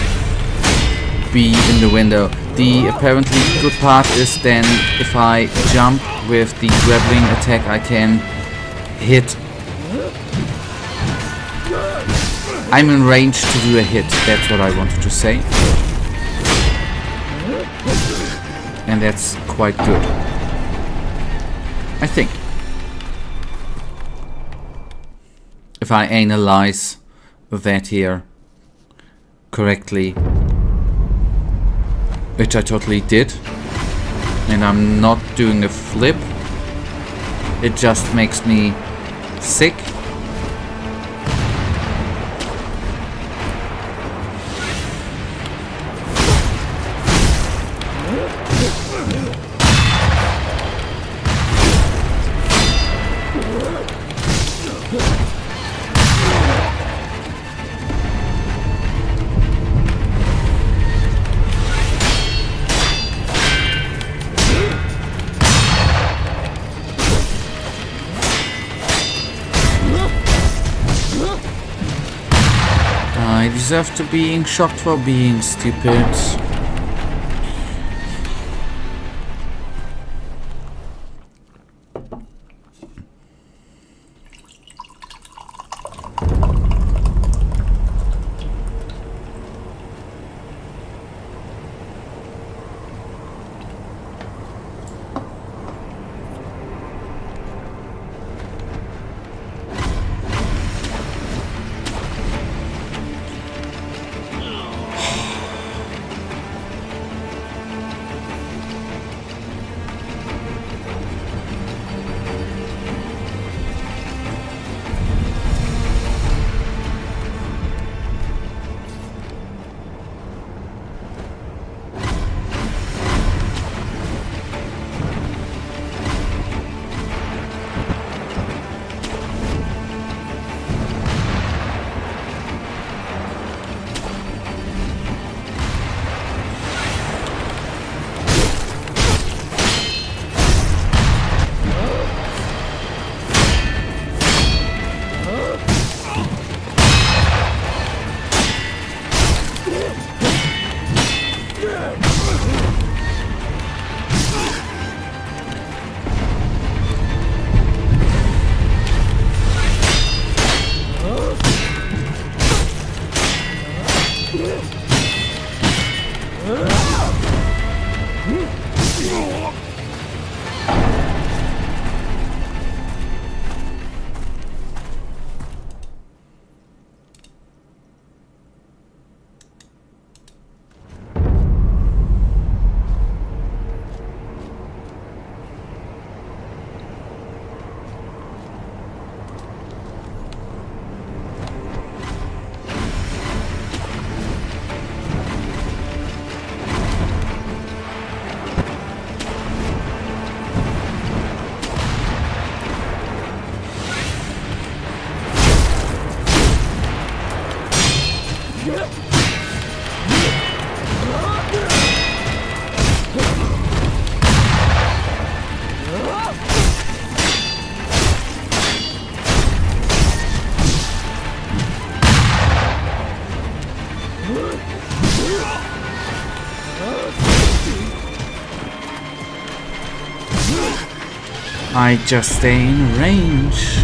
be in the window. The apparently good part is then if I jump with the grappling attack, I can hit. I'm in range to do a hit, that's what I wanted to say. And that's quite good, I think. If I analyze that here correctly, which I totally did, and I'm not doing a flip, it just makes me sick. I deserve to being shocked for being stupid. I just stay in range.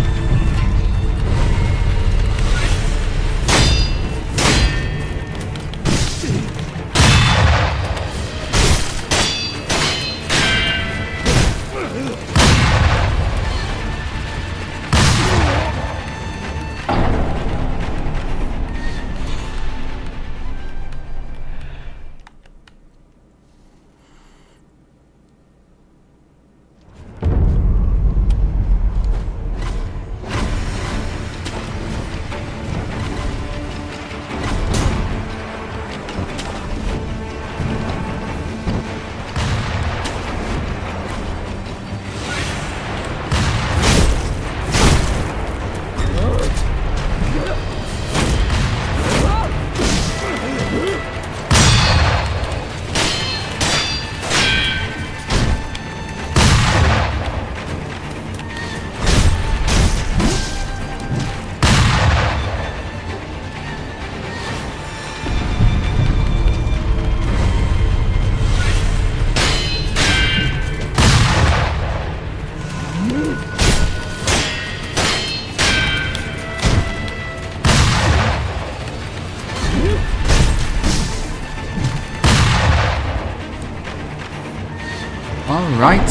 right.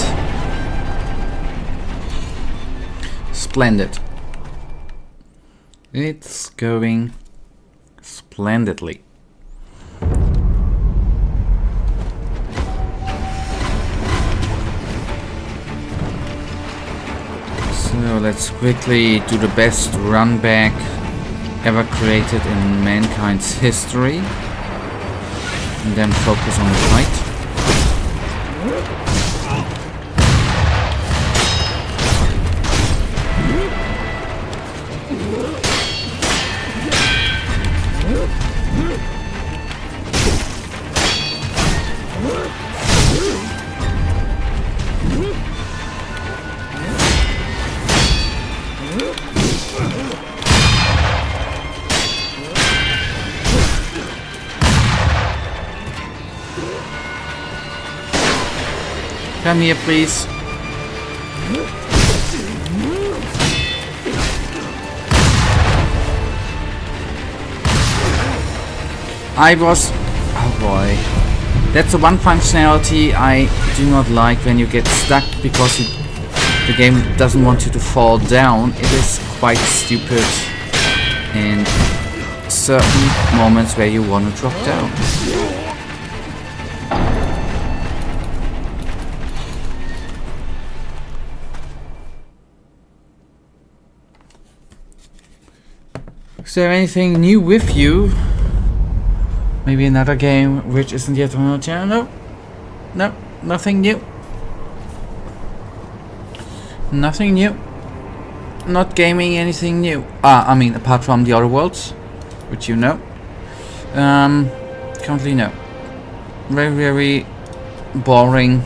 Splendid. It's going splendidly. So let's quickly do the best run back ever created in mankind's history. And then focus on the fight. Come here, please. Oh boy. That's the one functionality I do not like, when you get stuck because the game doesn't want you to fall down. It is quite stupid in certain moments where you want to drop down. Is there anything new with you? Maybe another game which isn't yet on our channel? No, nothing new. Nothing new. Not gaming anything new. I mean, apart from the other worlds, which you know. Currently no. Very, very boring.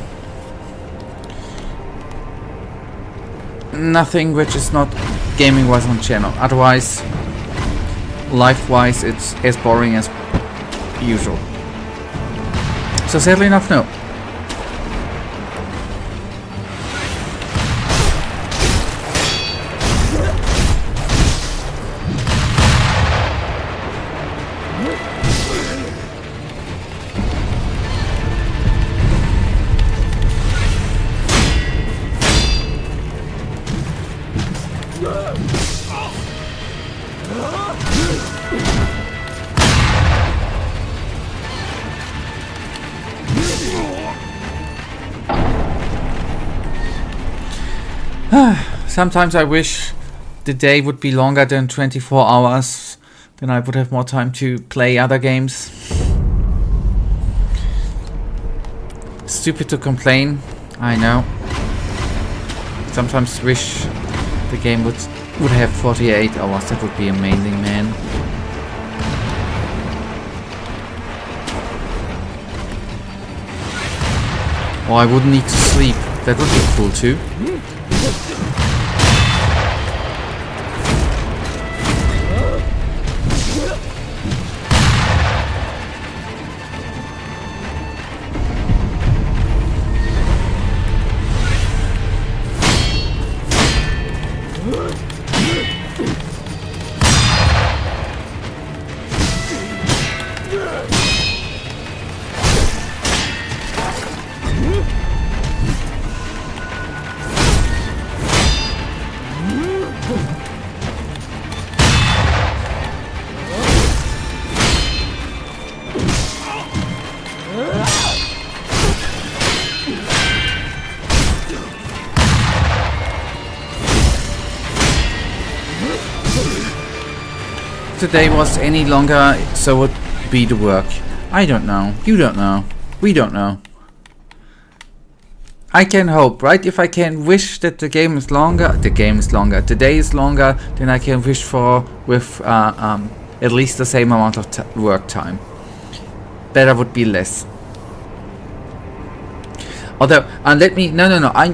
Nothing which is not gaming-wise on channel. Otherwise, life-wise, it's as boring as usual. So sadly enough, no. Sometimes I wish the day would be longer than 24 hours, then I would have more time to play other games. Stupid to complain, I know. Sometimes wish the game would have 48 hours, that would be amazing, man. Or I wouldn't need to sleep, that would be cool too. Today was any longer, so would be the work. I don't know. You don't know. We don't know. I can hope, right? If I can wish that the game is longer, the day is longer, then I can wish for with at least the same amount of work time. Better would be less. Although, let me, no, I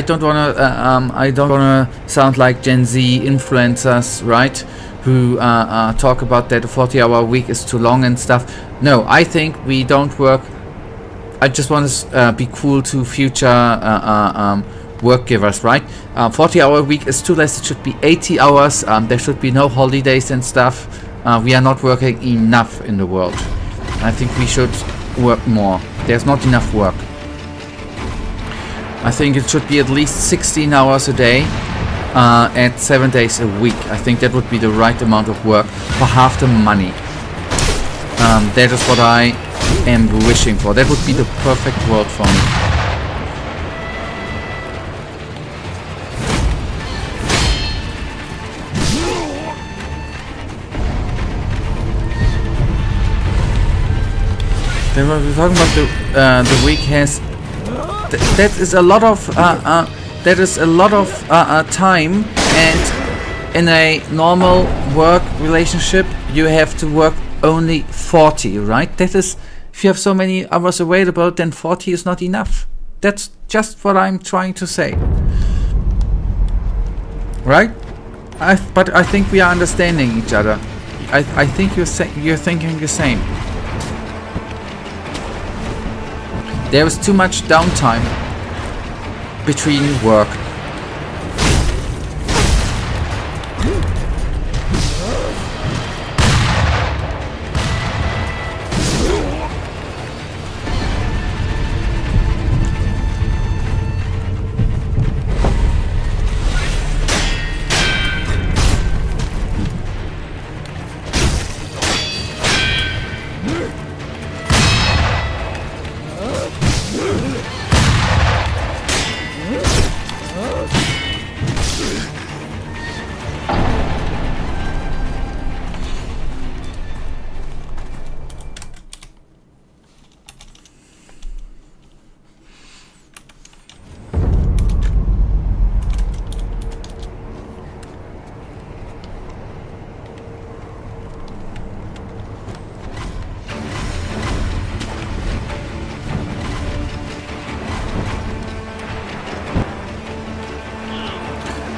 don't wanna sound like Gen Z influencers, right? Who talk about that a 40-hour week is too long and stuff. No, I think we don't work. I just want to be cool to future work givers, right? 40-hour week is too less. It should be 80 hours. There should be no holidays and stuff. We are not working enough in the world. I think we should work more. There's not enough work. I think it should be at least 16 hours a day and 7 days a week. I think that would be the right amount of work for half the money. That is what I am wishing for. That would be the perfect world for me. Then when we're talking about the week has that is a lot of time, and in a normal work relationship you have to work only 40, right? That is, if you have so many hours available, then 40 is not enough. That's just what I'm trying to say, right? But I think we are understanding each other. I think you're thinking the same. There is too much downtime between work.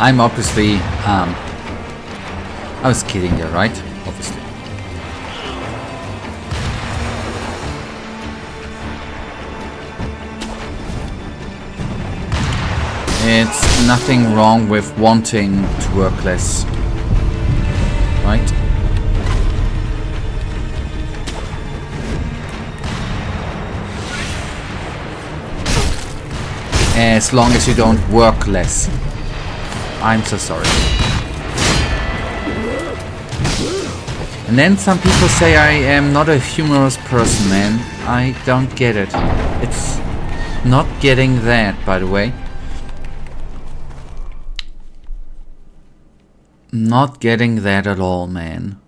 I'm obviously, I was kidding there, right? Obviously. It's nothing wrong with wanting to work less, right? As long as you don't work less. I'm so sorry. And then some people say I am not a humorous person, man. I don't get it. It's not getting that, by the way. Not getting that at all, man.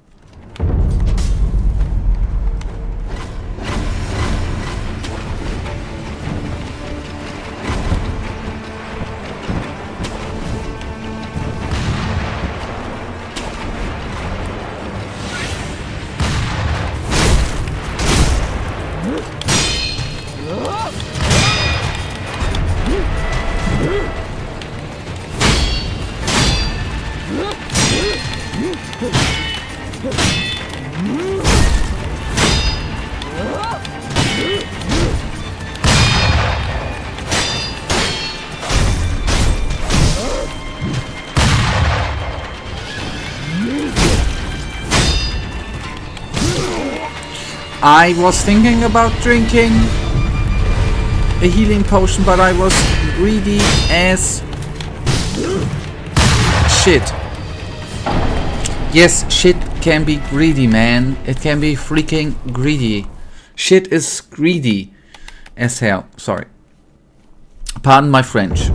I was thinking about drinking a healing potion, but I was greedy as shit. Yes, shit can be greedy, man. It can be freaking greedy. Shit is greedy as hell. Sorry. Pardon my French.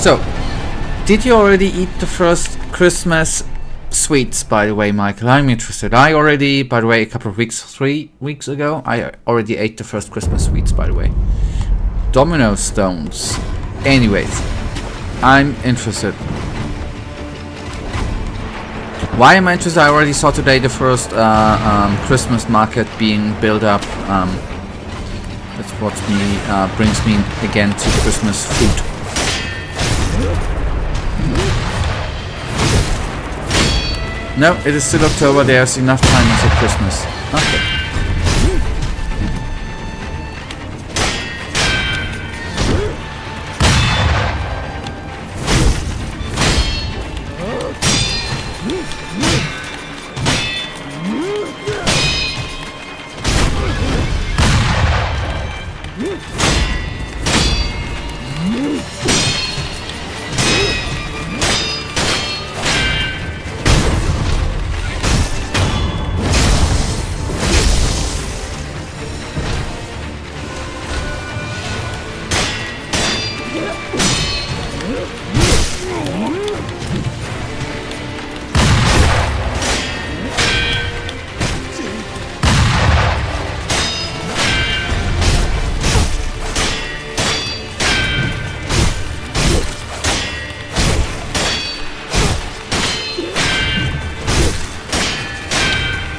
So, did you already eat the first Christmas sweets, by the way, Michael? I'm interested. I already, by the way, a couple of weeks, 3 weeks ago, I already ate the first Christmas sweets, by the way. Domino stones. Anyways, I'm interested. Why am I interested? I already saw today the first Christmas market being built up. That's what brings me again to Christmas food. No, it is still October. There's enough time until Christmas. Okay.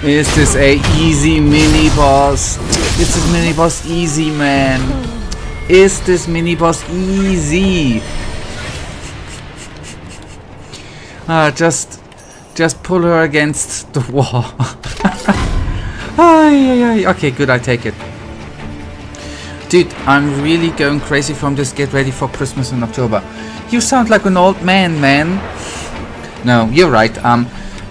Is this a easy mini boss? Is this mini boss easy, man? Is this mini boss easy? Just pull her against the wall. Okay, good, I take it. Dude, I'm really going crazy from this get ready for Christmas in October. You sound like an old man, man. No, you're right.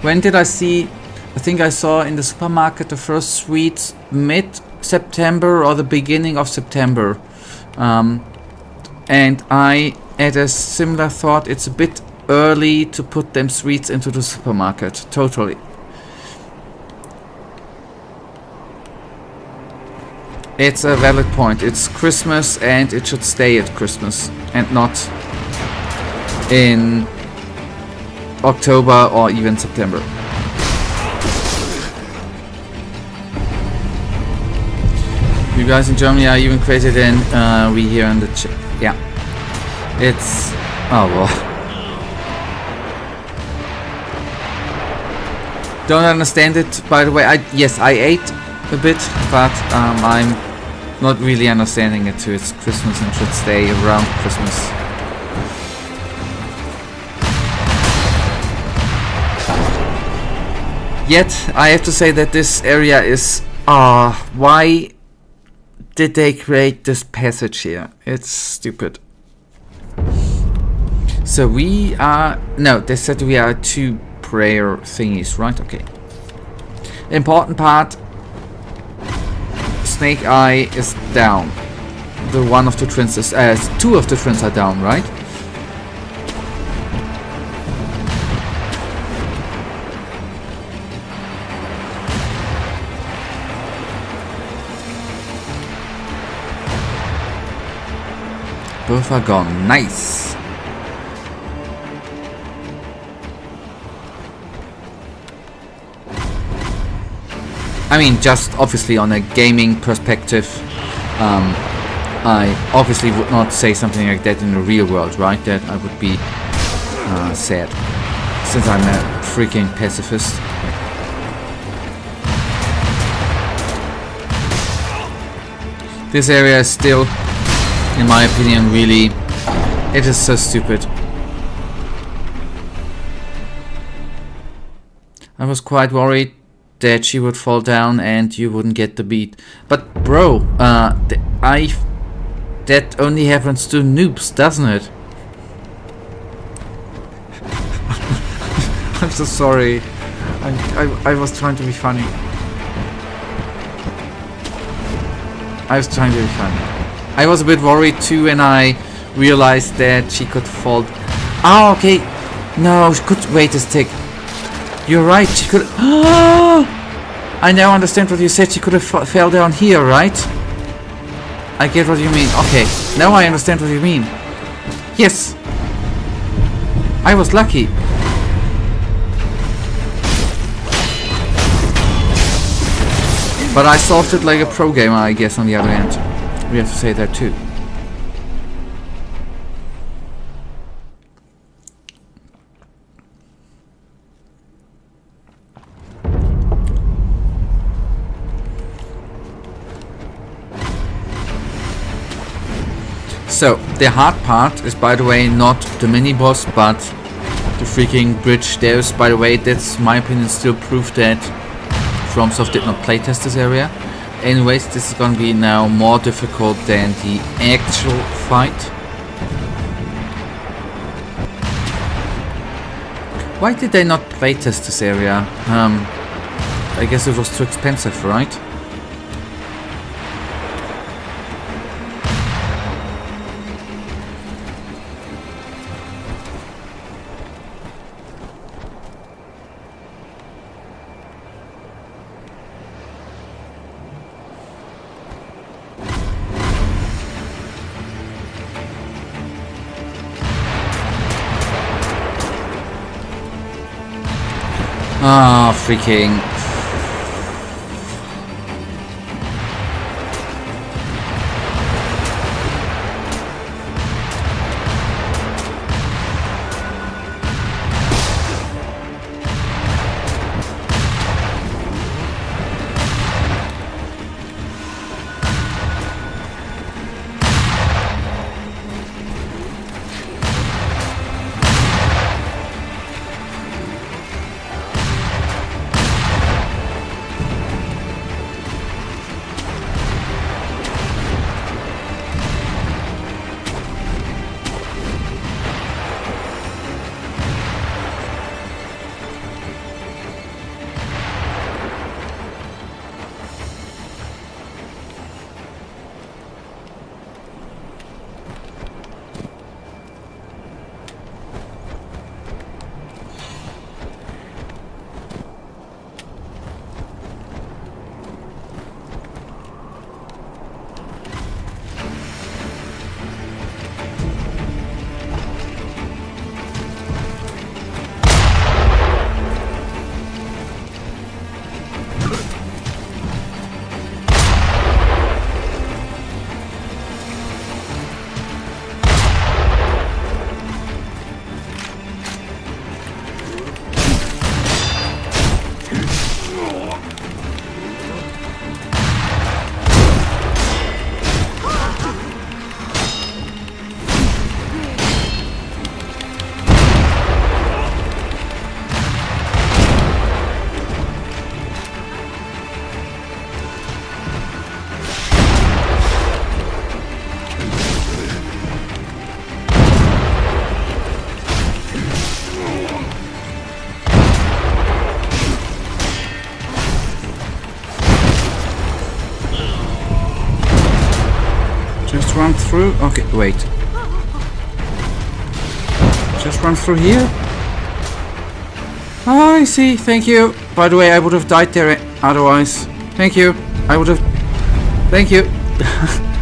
When did I see... I think I saw in the supermarket the first sweets mid-September or the beginning of September. And I had a similar thought. It's a bit early to put them sweets into the supermarket. Totally. It's a valid point. It's Christmas and it should stay at Christmas and not in October or even September. You guys in Germany are even crazier than we here in the yeah. It's... oh well. Don't understand it, by the way. Yes, I ate a bit, but I'm not really understanding it too. It's Christmas and should stay around Christmas. Yet, I have to say that this area is... why did they create this passage here? It's stupid. So we are... no, they said we are 2 prayer thingies, right? Okay. Important part. Snake Eye is down. The one of the twins is... 2 of the twins are down, right? Both are gone. Nice. I mean, just obviously on a gaming perspective, I obviously would not say something like that in the real world, right? That I would be sad, since I'm a freaking pacifist. This area is still, in my opinion, really, it is so stupid. I was quite worried that she would fall down and you wouldn't get the beat. But bro, that only happens to noobs, doesn't it? I'm so sorry. I was trying to be funny. I was trying to be funny. I was a bit worried too when I realized that she could fall. Oh, okay. No, she could wait a tick. You're right, she could... I now understand what you said. She could have fell down here, right? I get what you mean. Okay, now I understand what you mean. Yes. I was lucky. But I solved it like a pro gamer, I guess, on the other hand. We have to say that too. So, the hard part is, by the way, not the mini-boss, but the freaking bridge. There's, by the way, that's my opinion still proof that FromSoft did not playtest this area. Anyways, this is gonna be now more difficult than the actual fight. Why did they not playtest this area? I guess it was too expensive, right? Ah, freaking. Run through? Okay, wait. Just run through here? Oh, I see, thank you. By the way, I would have died there otherwise. Thank you. I would have... Thank you.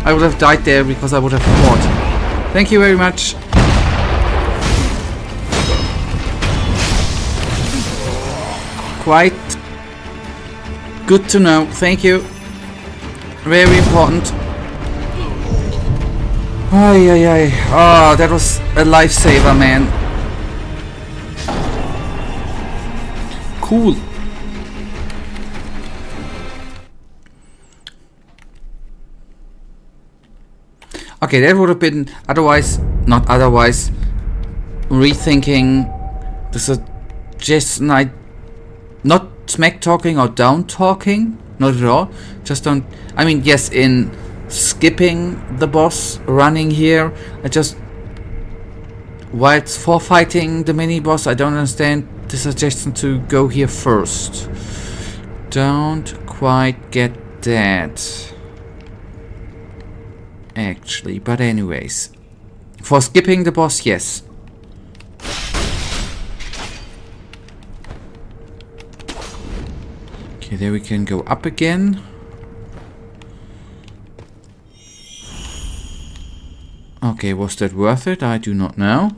I would have died there because I would have fought. Thank you very much. Quite good to know. Thank you. Very important. Ay, ay, ay. Oh, that was a lifesaver, man. Cool. Okay, that would have been not otherwise, rethinking the suggestion. I not smack talking or down talking, not at all. Just don't. I mean, yes, in skipping the boss, running here, while it's for fighting the mini boss, I don't understand the suggestion to go here first. Don't quite get that actually, but anyways, for skipping the boss, yes. Okay, there we can go up again. Okay, was that worth it? I do not know.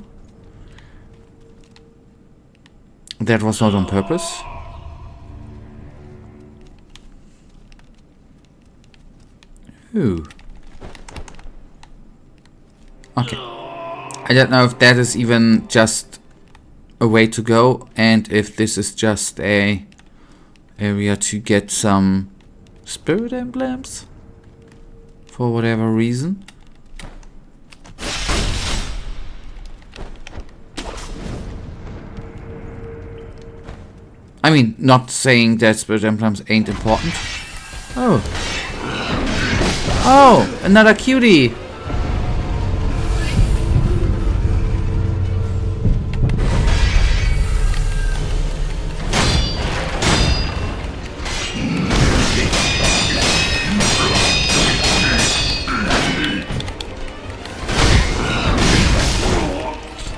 That was not on purpose. Ooh. Okay. I don't know if that is even just a way to go, and if this is just a area to get some spirit emblems for whatever reason. I mean, not saying that spirit emblems ain't important. Oh. Oh, another cutie.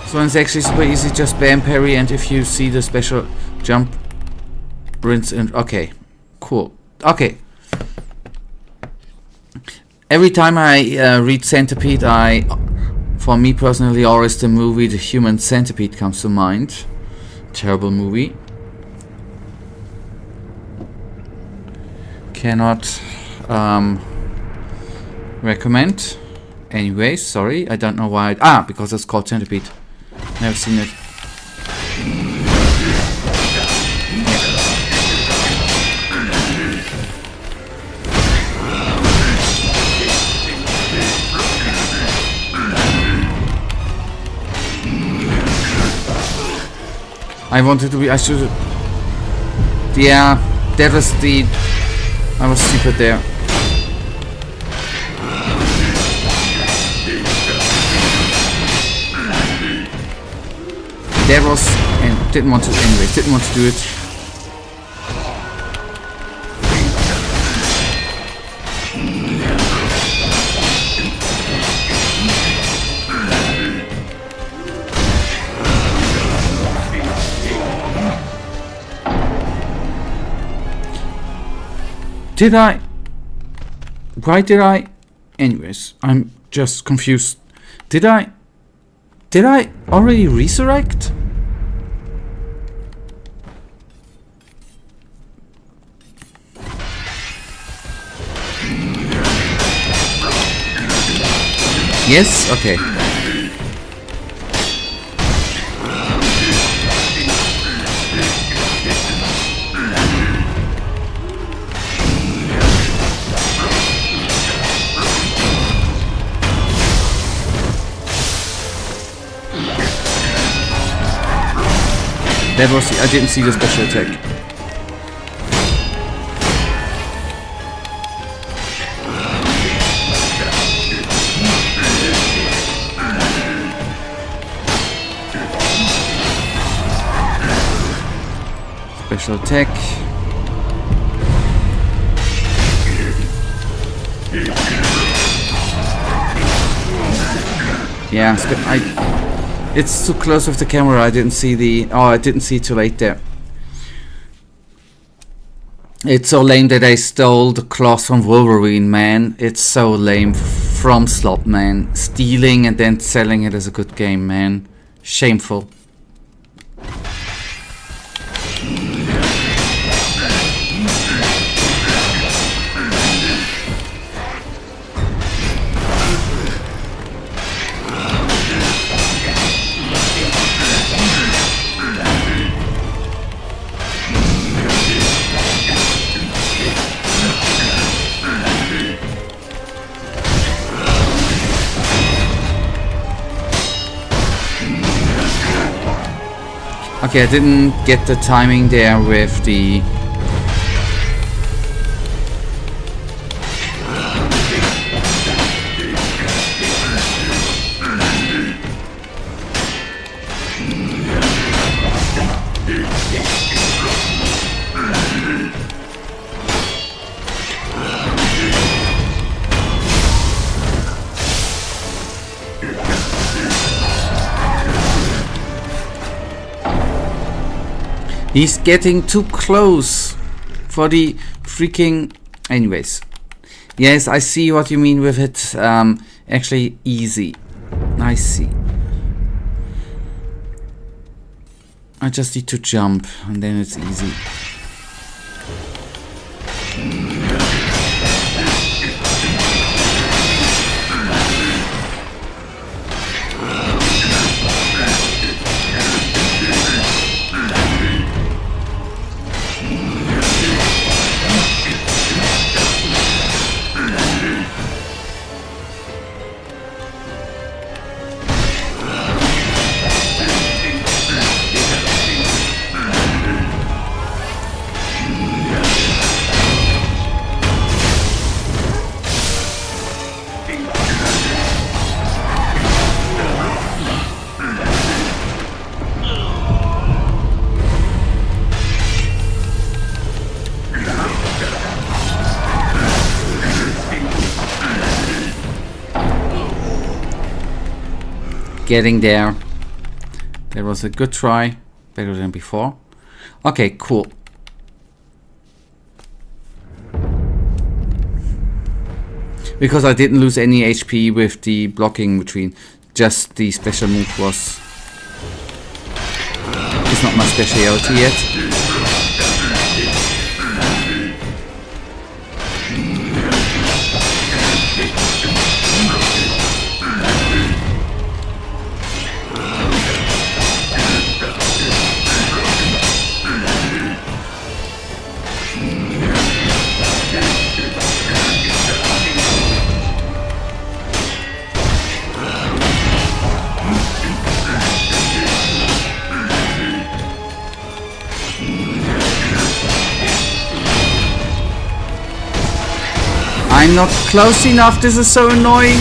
So it's actually super easy, just bam parry, and if you see the special jump, rinse and okay, cool. Okay. Every time I read Centipede, for me personally, always the movie The Human Centipede comes to mind. Terrible movie. Cannot recommend. Anyways, sorry, I don't know why. Because it's called Centipede. Never seen it. I wanted to be. I should. Yeah, that was the. I was stupid there. That was, and didn't want to anyway, didn't want to do it. Did I? Why did I? Anyways, I'm just confused. Did I already resurrect? Yes? Okay. That was I didn't see the special attack. Special attack. Yeah, it's too close with the camera. I didn't see the. Oh, I didn't see it too late there. It's so lame that I stole the cloth from Wolverine, man. It's so lame. FromSoftware, man. Stealing and then selling it as a good game, man. Shameful. Okay, I didn't get the timing there with the... He's getting too close for the freaking... Anyways. Yes, I see what you mean with it. Actually, easy. I see. I just need to jump and then it's easy. getting there. That was a good try. Better than before. Okay, cool. Because I didn't lose any HP with the blocking between. Just the special move was... It's not my specialty yet. I'm not close enough, this is so annoying.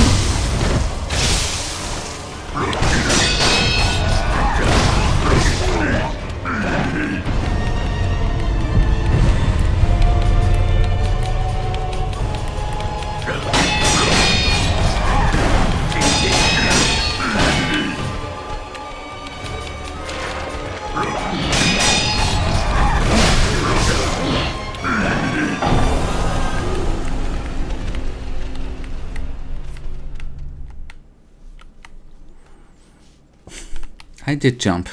I did jump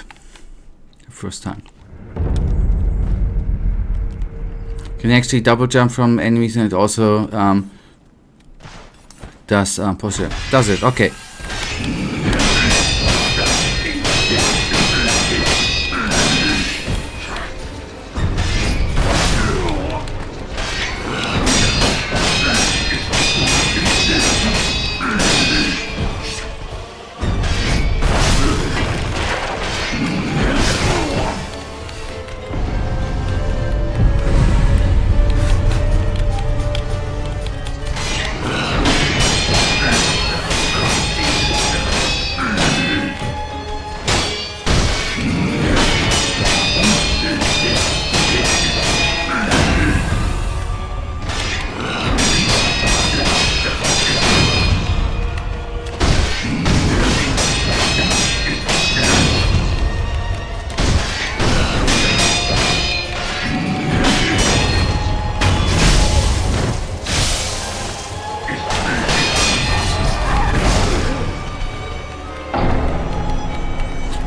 the first time. Can actually double jump from enemies, and it also does posture. Does it? Okay.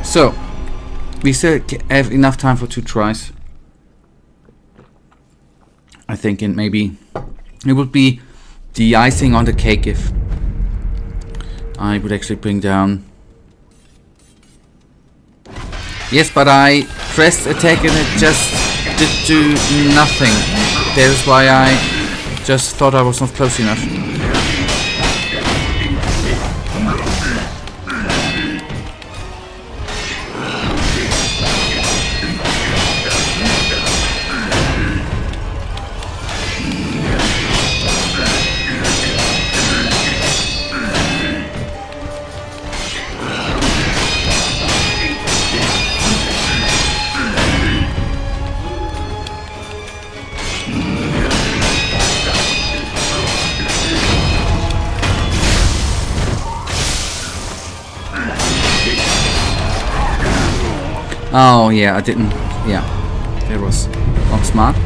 So, we still have enough time for 2 tries. I think, and maybe it would be the icing on the cake if I would actually bring down... Yes, but I pressed attack and it just did do nothing. That is why I just thought I was not close enough. Oh yeah, I didn't. Yeah, that was not smart.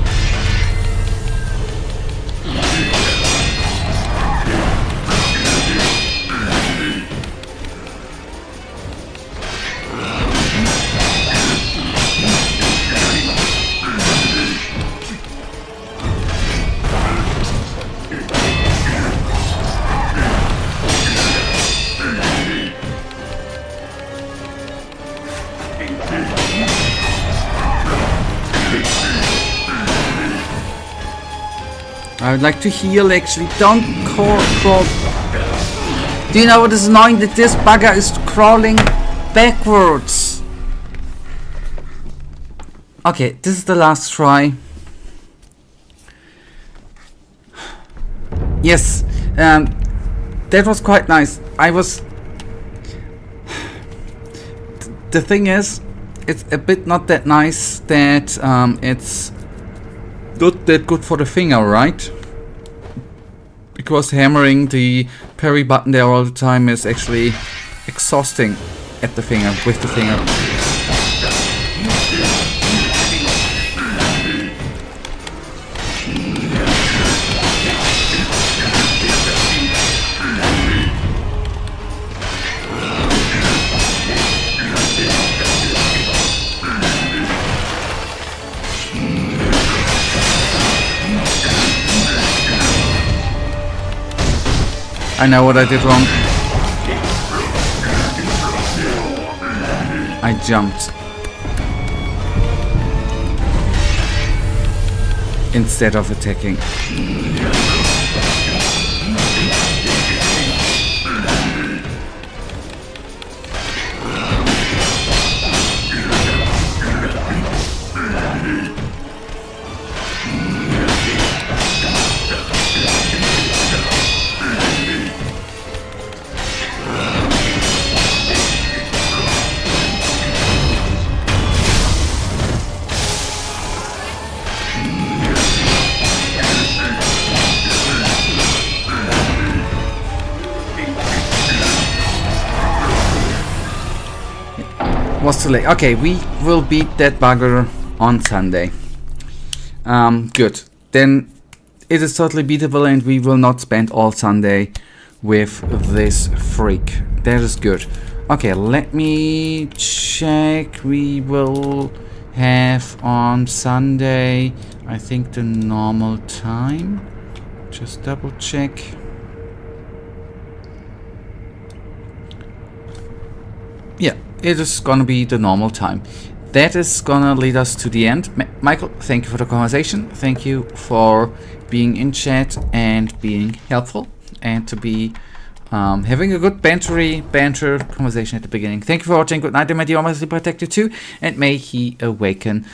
I would like to heal actually. Don't crawl. Do you know what is annoying? That this bugger is crawling backwards. Okay, this is the last try. Yes, that was quite nice. I was... The thing is, it's a bit not that nice that it's not that good for the finger, right? Because hammering the parry button there all the time is actually exhausting at the finger, with the finger. I know what I did wrong. I jumped instead of attacking. Was too late. Okay, we will beat that bugger on Sunday. Good. Then it is totally beatable and we will not spend all Sunday with this freak. That is good. Okay, let me check. We will have on Sunday, I think, the normal time. Just double check. Yeah, it is gonna be the normal time. That is gonna lead us to the end. Michael, thank you for the conversation. Thank you for being in chat and being helpful, and to be having a good banter conversation at the beginning. Thank you for watching. Good night, and may the Almighty protect you too, and may He awaken